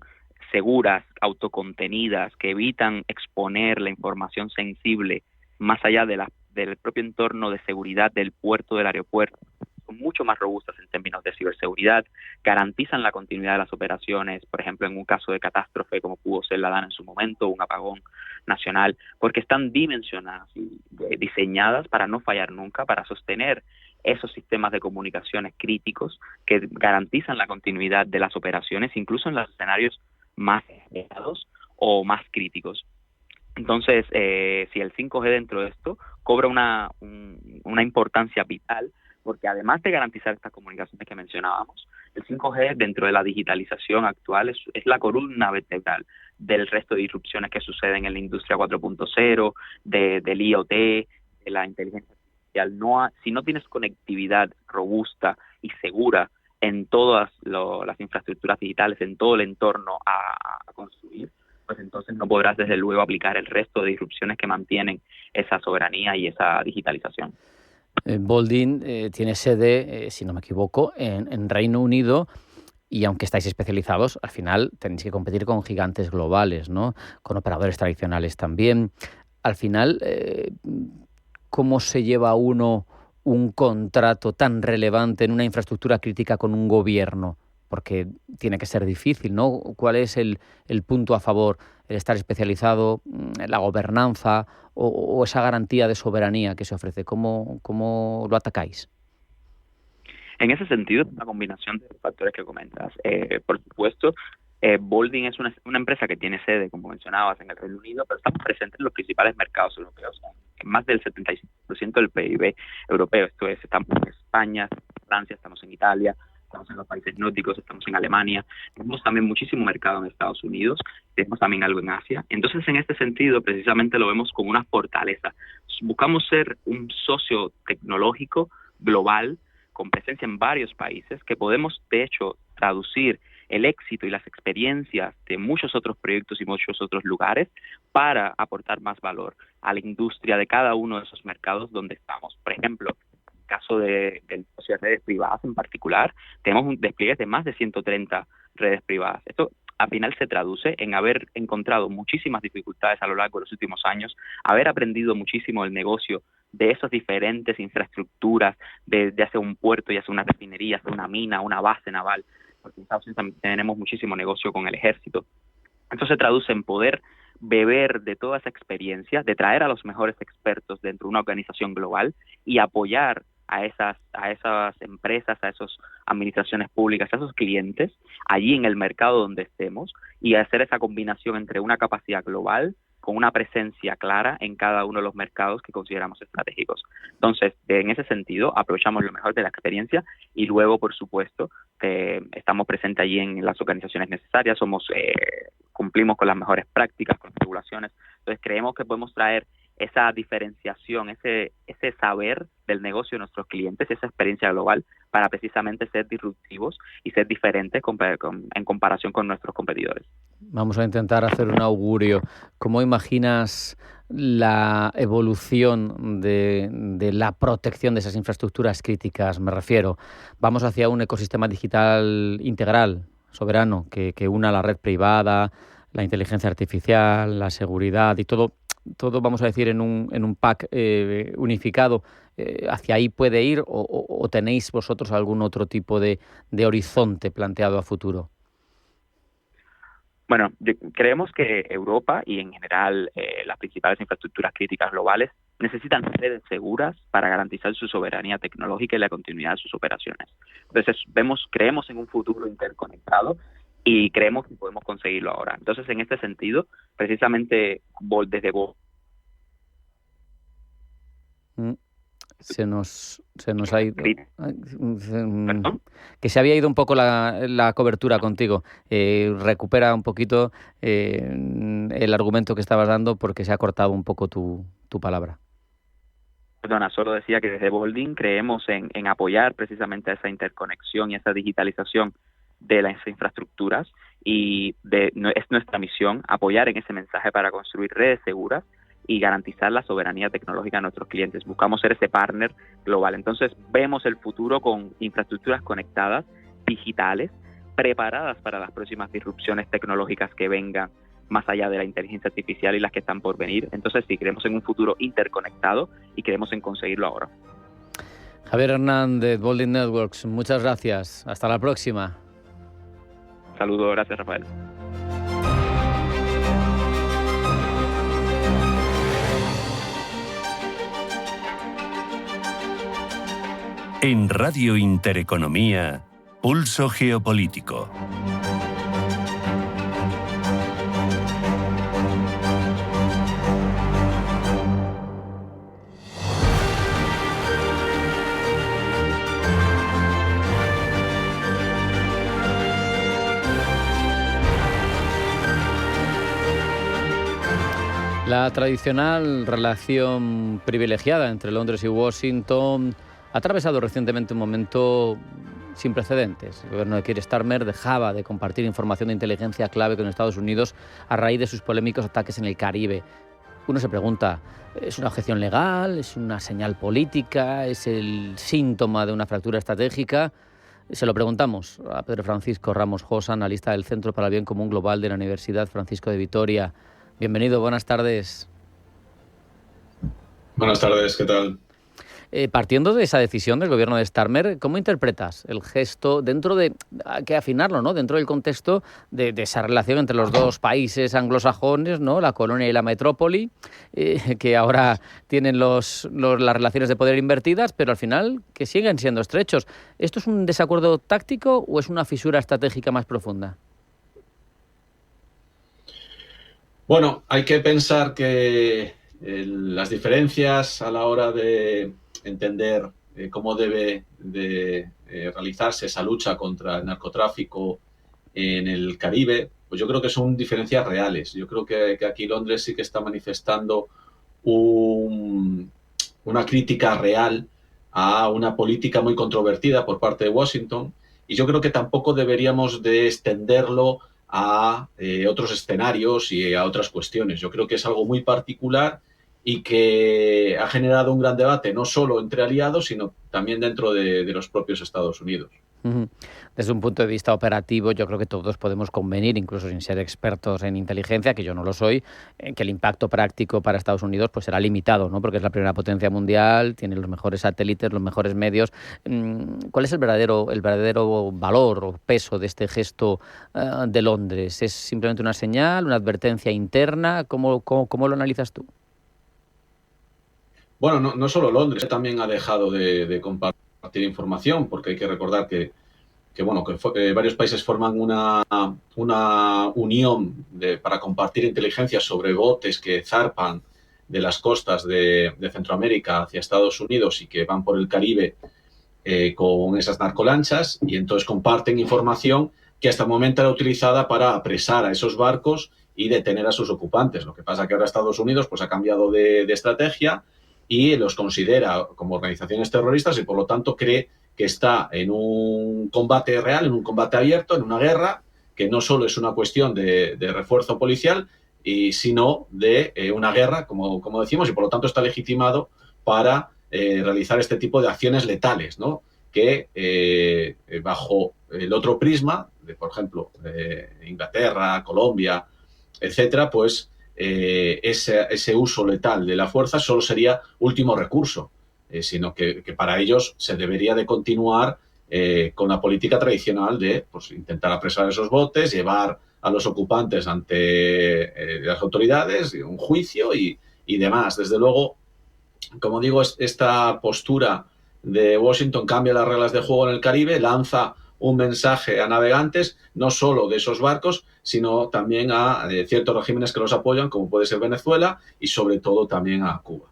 seguras, autocontenidas, que evitan exponer la información sensible más allá del propio entorno de seguridad del puerto, del aeropuerto, son mucho más robustas en términos de ciberseguridad, garantizan la continuidad de las operaciones, por ejemplo, en un caso de catástrofe como pudo ser la DANA en su momento, un apagón nacional, porque están dimensionadas y diseñadas para no fallar nunca, para sostener esos sistemas de comunicaciones críticos que garantizan la continuidad de las operaciones, incluso en los escenarios más elevados o más críticos. Entonces, si el 5G dentro de esto cobra una importancia vital, porque además de garantizar estas comunicaciones que mencionábamos, el 5G dentro de la digitalización actual es la columna vertebral del resto de disrupciones que suceden en la industria 4.0, del IoT, de la inteligencia artificial. Si no tienes conectividad robusta y segura en todas las infraestructuras digitales, en todo el entorno a construir, pues entonces no podrás desde luego aplicar el resto de disrupciones que mantienen esa soberanía y esa digitalización. Boldyn tiene sede, si no me equivoco, en Reino Unido, y aunque estáis especializados, al final tenéis que competir con gigantes globales, ¿no? Con operadores tradicionales también. Al final, ¿cómo se lleva uno un contrato tan relevante en una infraestructura crítica con un gobierno? Porque tiene que ser difícil, ¿no? ¿Cuál es el punto a favor? ¿El estar especializado, la gobernanza o esa garantía de soberanía que se ofrece? ¿Cómo lo atacáis? En ese sentido, es una combinación de factores que comentas. Por supuesto, Boldyn es una empresa que tiene sede, como mencionabas, en el Reino Unido, pero estamos presentes en los principales mercados europeos, en más del 75% del PIB europeo. Esto es, estamos en España, en Francia, estamos en Italia, estamos en los países nórdicos, estamos en Alemania, tenemos también muchísimo mercado en Estados Unidos, tenemos también algo en Asia. Entonces, en este sentido, precisamente lo vemos como una fortaleza. Buscamos ser un socio tecnológico global con presencia en varios países, que podemos, de hecho, traducir el éxito y las experiencias de muchos otros proyectos y muchos otros lugares para aportar más valor a la industria de cada uno de esos mercados donde estamos. Por ejemplo, en el caso de redes privadas en particular, tenemos un despliegue de más de 130 redes privadas. Esto al final se traduce en haber encontrado muchísimas dificultades a lo largo de los últimos años, haber aprendido muchísimo el negocio de esas diferentes infraestructuras, de hacer un puerto, ya sea una refinería, hacer una mina, una base naval, porque en Estados Unidos también tenemos muchísimo negocio con el ejército. Entonces se traduce en poder beber de toda esa experiencia, de traer a los mejores expertos dentro de una organización global y apoyar a esas empresas, a esas administraciones públicas, a esos clientes, allí en el mercado donde estemos, y hacer esa combinación entre una capacidad global con una presencia clara en cada uno de los mercados que consideramos estratégicos. Entonces, en ese sentido, aprovechamos lo mejor de la experiencia y luego, por supuesto, estamos presentes allí en las organizaciones necesarias, cumplimos con las mejores prácticas, con las regulaciones. Entonces, creemos que podemos traer esa diferenciación, ese saber del negocio de nuestros clientes, esa experiencia global, para precisamente ser disruptivos y ser diferentes en comparación con nuestros competidores. Vamos a intentar hacer un augurio. ¿Cómo imaginas la evolución de la protección de esas infraestructuras críticas? Me refiero, vamos hacia un ecosistema digital integral, soberano, que una la red privada, la inteligencia artificial, la seguridad y todo vamos a decir en un pack unificado. ¿Hacia ahí puede ir o tenéis vosotros algún otro tipo de horizonte planteado a futuro? Bueno, creemos que Europa y en general las principales infraestructuras críticas globales necesitan redes seguras para garantizar su soberanía tecnológica y la continuidad de sus operaciones. Entonces, creemos en un futuro interconectado y creemos que podemos conseguirlo ahora. Entonces, en este sentido, precisamente desde Se nos ha ido. Que se había ido un poco la cobertura contigo. Recupera un poquito el argumento que estabas dando porque se ha cortado un poco tu palabra. Perdona, solo decía que desde Boldyn creemos en apoyar precisamente esa interconexión y esa digitalización de las infraestructuras y es nuestra misión apoyar en ese mensaje para construir redes seguras y garantizar la soberanía tecnológica de nuestros clientes. Buscamos ser ese partner global. Entonces vemos el futuro con infraestructuras conectadas, digitales, preparadas para las próximas disrupciones tecnológicas que vengan más allá de la inteligencia artificial y las que están por venir. Entonces sí, creemos en un futuro interconectado y creemos en conseguirlo ahora. Javier Hernández, Boldyn Networks, muchas gracias. Hasta la próxima. Saludos, gracias Rafael. En Radio Intereconomía, Pulso Geopolítico. La tradicional relación privilegiada entre Londres y Washington ha atravesado recientemente un momento sin precedentes. El gobierno de Keir Starmer dejaba de compartir información de inteligencia clave con Estados Unidos a raíz de sus polémicos ataques en el Caribe. Uno se pregunta, ¿es una objeción legal? ¿Es una señal política? ¿Es el síntoma de una fractura estratégica? Se lo preguntamos a Pedro Francisco Ramos Josa, analista del Centro para el Bien Común Global de la Universidad Francisco de Vitoria. Bienvenido, buenas tardes. Buenas tardes, ¿qué tal? Partiendo de esa decisión del gobierno de Starmer, ¿cómo interpretas el gesto dentro de, hay que afinarlo, ¿no? Dentro del contexto de esa relación entre los dos países anglosajones, ¿no? La colonia y la metrópoli, que ahora tienen las relaciones de poder invertidas, pero al final que siguen siendo estrechos. ¿Esto es un desacuerdo táctico o es una fisura estratégica más profunda? Bueno, hay que pensar que las diferencias a la hora de entender cómo debe de realizarse esa lucha contra el narcotráfico en el Caribe, pues yo creo que son diferencias reales. Yo creo que aquí Londres sí que está manifestando una crítica real a una política muy controvertida por parte de Washington, y yo creo que tampoco deberíamos de extenderlo a otros escenarios y a otras cuestiones. Yo creo que es algo muy particular y que ha generado un gran debate, no solo entre aliados, sino también dentro de los propios Estados Unidos. Desde un punto de vista operativo, yo creo que todos podemos convenir, incluso sin ser expertos en inteligencia, que yo no lo soy, en que el impacto práctico para Estados Unidos pues será limitado, ¿no? Porque es la primera potencia mundial, tiene los mejores satélites, los mejores medios. ¿Cuál es el verdadero valor o peso de este gesto de Londres? ¿Es simplemente una señal, una advertencia interna? ¿Cómo lo analizas tú? Bueno, no solo Londres, también ha dejado de compartir información, porque hay que recordar que varios países forman una unión para compartir inteligencia sobre botes que zarpan de las costas de Centroamérica hacia Estados Unidos y que van por el Caribe con esas narcolanchas, y entonces comparten información que hasta el momento era utilizada para apresar a esos barcos y detener a sus ocupantes. Lo que pasa es que ahora Estados Unidos pues ha cambiado de estrategia y los considera como organizaciones terroristas y por lo tanto cree que está en un combate real, en un combate abierto, en una guerra, que no solo es una cuestión de refuerzo policial, sino de una guerra, como decimos, y por lo tanto está legitimado para realizar este tipo de acciones letales, ¿no? Que bajo el otro prisma, por ejemplo, Inglaterra, Colombia, etcétera, pues ese uso letal de la fuerza solo sería último recurso, sino que para ellos se debería de continuar con la política tradicional de pues, intentar apresar esos botes, llevar a los ocupantes ante las autoridades, un juicio y demás. Desde luego, como digo, esta postura de Washington cambia las reglas de juego en el Caribe, lanza un mensaje a navegantes, no solo de esos barcos, sino también a ciertos regímenes que los apoyan, como puede ser Venezuela, y sobre todo también a Cuba.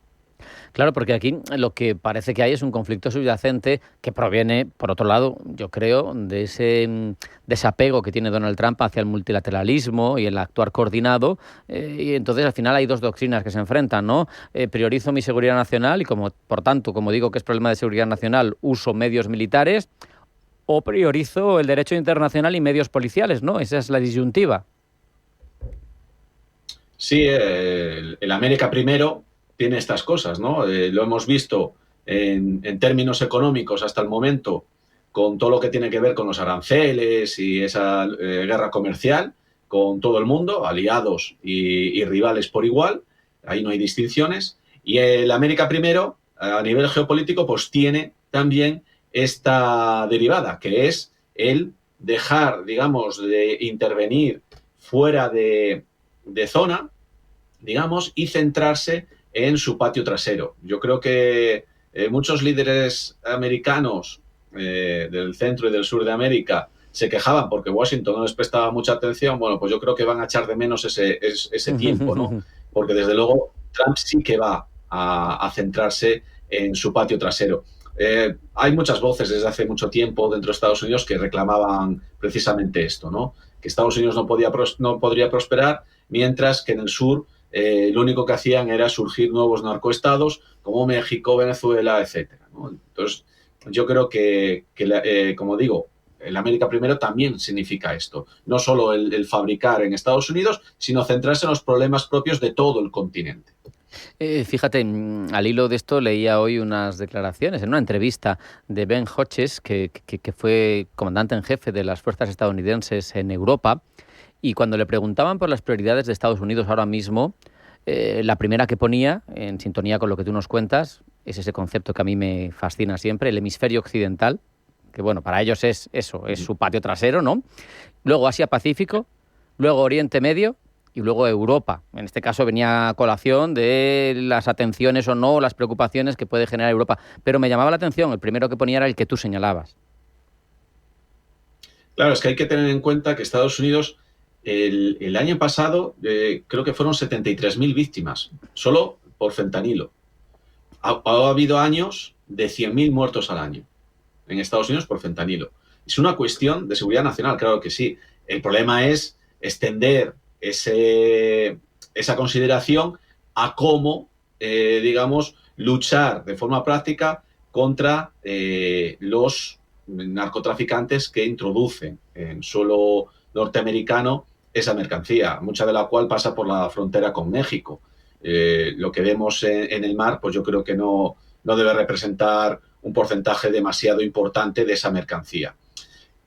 Claro, porque aquí lo que parece que hay es un conflicto subyacente que proviene, por otro lado, yo creo, de ese desapego que tiene Donald Trump hacia el multilateralismo y el actuar coordinado, y entonces al final hay dos doctrinas que se enfrentan, ¿no? Priorizo mi seguridad nacional y por tanto, como digo que es problema de seguridad nacional, uso medios militares, o priorizo el derecho internacional y medios policiales, ¿no? Esa es la disyuntiva. Sí, el América primero tiene estas cosas, ¿no? Lo hemos visto en términos económicos hasta el momento con todo lo que tiene que ver con los aranceles y esa guerra comercial con todo el mundo, aliados y rivales por igual, ahí no hay distinciones. Y el América primero, a nivel geopolítico, pues tiene también esta derivada, que es el dejar, digamos, de intervenir fuera de zona, digamos, y centrarse en su patio trasero. Yo creo que muchos líderes americanos del centro y del sur de América se quejaban porque Washington no les prestaba mucha atención. Bueno, pues yo creo que van a echar de menos ese tiempo, ¿no? Porque desde luego Trump sí que va a centrarse en su patio trasero. Hay muchas voces desde hace mucho tiempo dentro de Estados Unidos que reclamaban precisamente esto, ¿no? Que Estados Unidos no podría prosperar, mientras que en el sur lo único que hacían era surgir nuevos narcoestados como México, Venezuela, etcétera, ¿no? Entonces, yo creo que como digo, el América primero también significa esto. No solo el fabricar en Estados Unidos, sino centrarse en los problemas propios de todo el continente. Fíjate, al hilo de esto leía hoy unas declaraciones en una entrevista de Ben Hodges, que fue comandante en jefe de las fuerzas estadounidenses en Europa, y cuando le preguntaban por las prioridades de Estados Unidos ahora mismo, la primera que ponía, en sintonía con lo que tú nos cuentas, es ese concepto que a mí me fascina siempre, el hemisferio occidental, que bueno, para ellos es eso, es su patio trasero, ¿no? Luego Asia-Pacífico, luego Oriente Medio y luego Europa. En este caso venía a colación de las atenciones o no, las preocupaciones que puede generar Europa. Pero me llamaba la atención, el primero que ponía era el que tú señalabas. Claro, es que hay que tener en cuenta que Estados Unidos, el año pasado, creo que fueron 73.000 víctimas, solo por fentanilo. Ha habido años de 100.000 muertos al año en Estados Unidos por fentanilo. Es una cuestión de seguridad nacional, claro que sí. El problema es extender esa consideración a cómo, digamos, luchar de forma práctica contra los narcotraficantes que introducen en suelo norteamericano esa mercancía, mucha de la cual pasa por la frontera con México. Lo que vemos en el mar, pues yo creo que no debe representar un porcentaje demasiado importante de esa mercancía.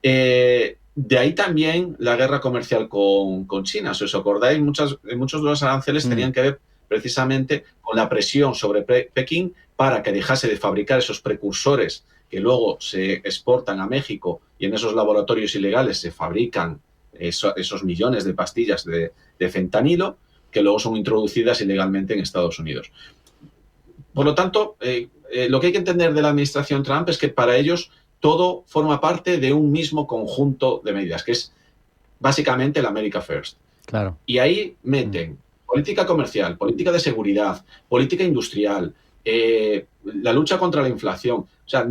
De ahí también la guerra comercial con China. Si os acordáis, muchos de los aranceles tenían que ver precisamente con la presión sobre Pekín para que dejase de fabricar esos precursores que luego se exportan a México y en esos laboratorios ilegales se fabrican esos millones de pastillas de fentanilo que luego son introducidas ilegalmente en Estados Unidos. Por lo tanto, lo que hay que entender de la administración Trump es que para ellos todo forma parte de un mismo conjunto de medidas, que es básicamente el America First. Claro. Y ahí meten política comercial, política de seguridad, política industrial, la lucha contra la inflación. O sea,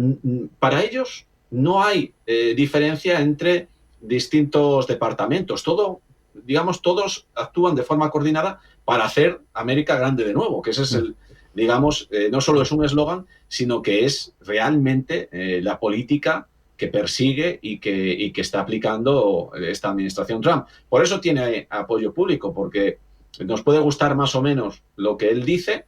para ellos no hay diferencia entre distintos departamentos. Todos actúan de forma coordinada para hacer América grande de nuevo, que ese es el, digamos, no solo es un eslogan, sino que es realmente la política que persigue y que está aplicando esta administración Trump. Por eso tiene apoyo público, porque nos puede gustar más o menos lo que él dice,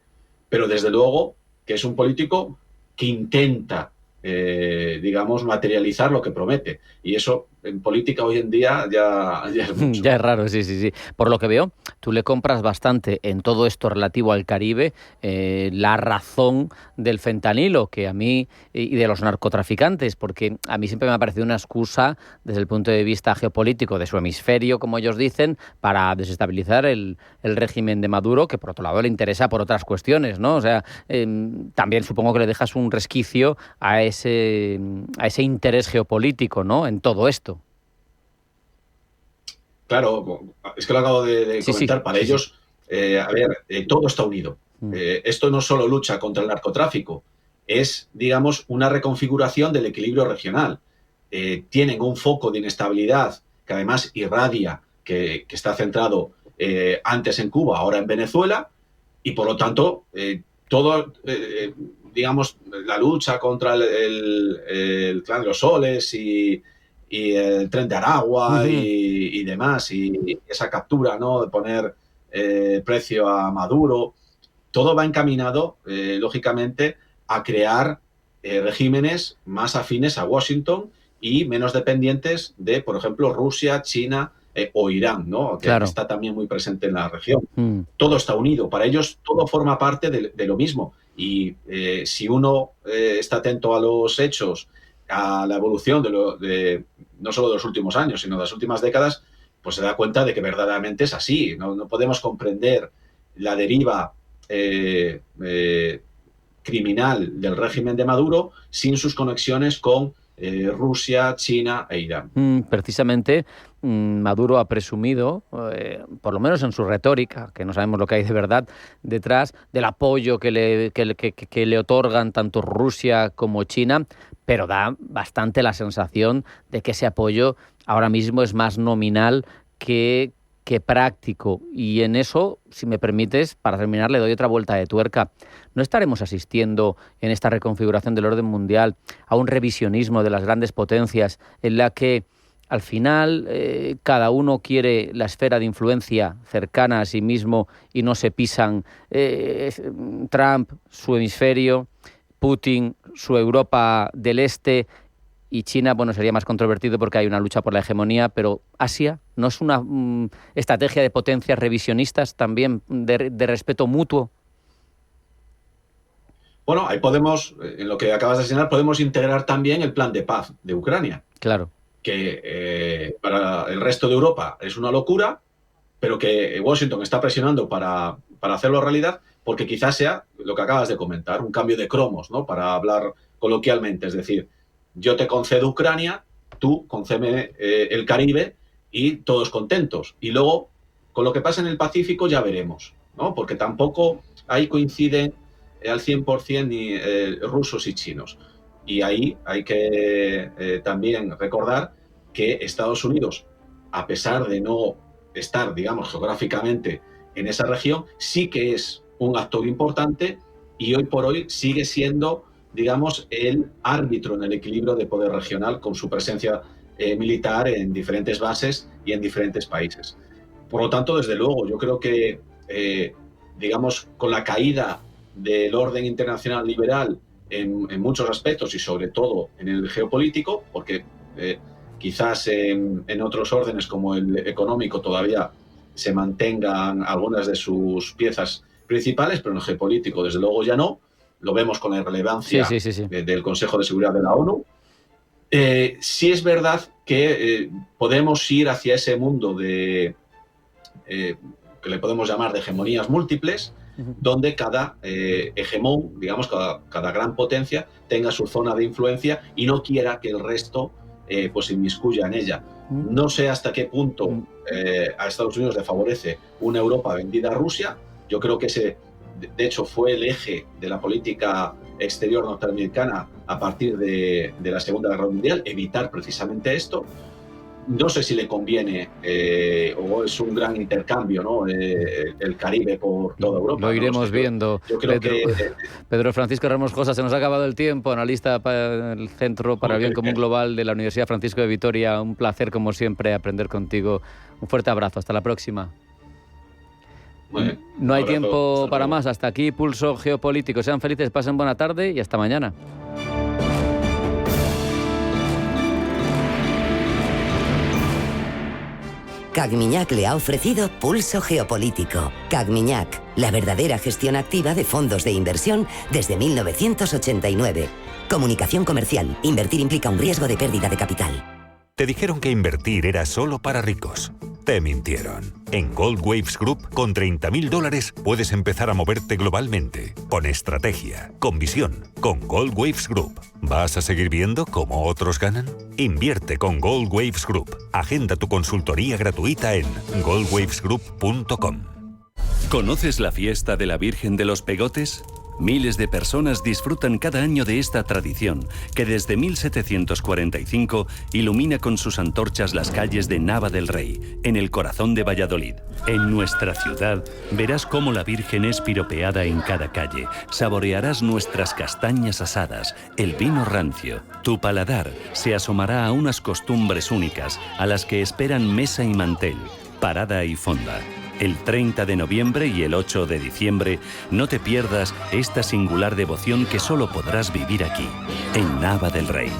pero desde luego que es un político que intenta, digamos, materializar lo que promete. Y eso en política hoy en día ya es mucho. Ya es raro, sí. Por lo que veo, tú le compras bastante en todo esto relativo al Caribe la razón del fentanilo, que a mí, y de los narcotraficantes, porque a mí siempre me ha parecido una excusa desde el punto de vista geopolítico de su hemisferio, como ellos dicen, para desestabilizar el régimen de Maduro, que por otro lado le interesa por otras cuestiones, ¿no? O sea, también supongo que le dejas un resquicio a ese interés geopolítico, ¿no? En todo esto. Claro, es que lo acabo de comentar. Para ellos, todo está unido. Esto no solo lucha contra el narcotráfico, es, digamos, una reconfiguración del equilibrio regional. Tienen un foco de inestabilidad que además irradia, que está centrado antes en Cuba, ahora en Venezuela, y por lo tanto, digamos, la lucha contra el clan de los soles y el tren de Aragua y demás, y esa captura, ¿no?, de poner precio a Maduro, todo va encaminado, lógicamente, a crear regímenes más afines a Washington y menos dependientes de, por ejemplo, Rusia, China o Irán, ¿no?, que está también muy presente en la región. Todo está unido. Para ellos todo forma parte de lo mismo. Y si uno está atento a los hechos, a la evolución no solo de los últimos años, sino de las últimas décadas, pues se da cuenta de que verdaderamente es así. No podemos comprender la deriva criminal del régimen de Maduro sin sus conexiones con Rusia, China e Irán. Precisamente Maduro ha presumido, por lo menos en su retórica, que no sabemos lo que hay de verdad detrás, del apoyo que le otorgan tanto Rusia como China, pero da bastante la sensación de que ese apoyo ahora mismo es más nominal que práctico. Y en eso, si me permites, para terminar, le doy otra vuelta de tuerca. ¿No estaremos asistiendo en esta reconfiguración del orden mundial a un revisionismo de las grandes potencias en la que al final cada uno quiere la esfera de influencia cercana a sí mismo y no se pisan? Trump, su hemisferio, Putin, su Europa del Este, y China, bueno, sería más controvertido porque hay una lucha por la hegemonía, pero Asia, ¿no es una estrategia de potencias revisionistas también de respeto mutuo? Bueno, ahí podemos, en lo que acabas de señalar, podemos integrar también el plan de paz de Ucrania. Claro. Que para el resto de Europa es una locura, pero que Washington está presionando para hacerlo realidad, porque quizás sea lo que acabas de comentar, un cambio de cromos, ¿no?, para hablar coloquialmente. Es decir, yo te concedo Ucrania, tú concédeme el Caribe y todos contentos. Y luego, con lo que pasa en el Pacífico ya veremos, ¿no?, porque tampoco ahí coinciden al 100% ni rusos y chinos. Y ahí hay que también recordar que Estados Unidos, a pesar de no estar, digamos, geográficamente en esa región, sí que es un actor importante y hoy por hoy sigue siendo, digamos, el árbitro en el equilibrio de poder regional con su presencia militar en diferentes bases y en diferentes países. Por lo tanto, desde luego, yo creo que, digamos, con la caída del orden internacional liberal en muchos aspectos y sobre todo en el geopolítico, porque quizás en otros órdenes como el económico todavía se mantengan algunas de sus piezas principales, pero en el geopolítico desde luego ya no. Lo vemos con la irrelevancia del Consejo de Seguridad de la ONU. Sí es verdad que podemos ir hacia ese mundo que le podemos llamar de hegemonías múltiples, donde cada hegemón, digamos, cada gran potencia tenga su zona de influencia y no quiera que el resto pues inmiscuya en ella. No sé hasta qué punto a Estados Unidos le favorece una Europa vendida a Rusia. Yo creo que ese, de hecho, fue el eje de la política exterior norteamericana a partir de la Segunda Guerra Mundial, evitar precisamente esto. No sé si le conviene o es un gran intercambio, ¿no?, el Caribe por toda Europa. Lo iremos viendo. Yo creo Pedro Francisco Ramos Josa, se nos ha acabado el tiempo, analista para el Centro para el Bien Común Global de la Universidad Francisco de Vitoria. Un placer, como siempre, aprender contigo. Un fuerte abrazo. Hasta la próxima. No hay tiempo para más. Hasta aquí Pulso Geopolítico. Sean felices, pasen buena tarde y hasta mañana. CAC-Mignac le ha ofrecido Pulso Geopolítico. CAC-Mignac, la verdadera gestión activa de fondos de inversión desde 1989. Comunicación comercial. Invertir implica un riesgo de pérdida de capital. Te dijeron que invertir era solo para ricos. Te mintieron. En Gold Waves Group, con $30.000 puedes empezar a moverte globalmente. Con estrategia, con visión, con Gold Waves Group. ¿Vas a seguir viendo cómo otros ganan? Invierte con Gold Waves Group. Agenda tu consultoría gratuita en goldwavesgroup.com. ¿Conoces la fiesta de la Virgen de los Pegotes? Miles de personas disfrutan cada año de esta tradición, que desde 1745 ilumina con sus antorchas las calles de Nava del Rey, en el corazón de Valladolid. En nuestra ciudad verás cómo la Virgen es piropeada en cada calle, saborearás nuestras castañas asadas, el vino rancio. Tu paladar se asomará a unas costumbres únicas, a las que esperan mesa y mantel, parada y fonda. El 30 de noviembre y el 8 de diciembre no te pierdas esta singular devoción que solo podrás vivir aquí, en Nava del Rey,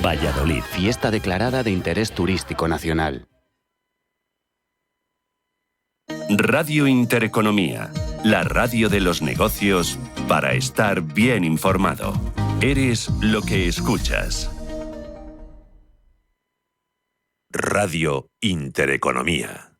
Valladolid. Fiesta declarada de interés turístico nacional. Radio Intereconomía, la radio de los negocios para estar bien informado. Eres lo que escuchas. Radio Intereconomía.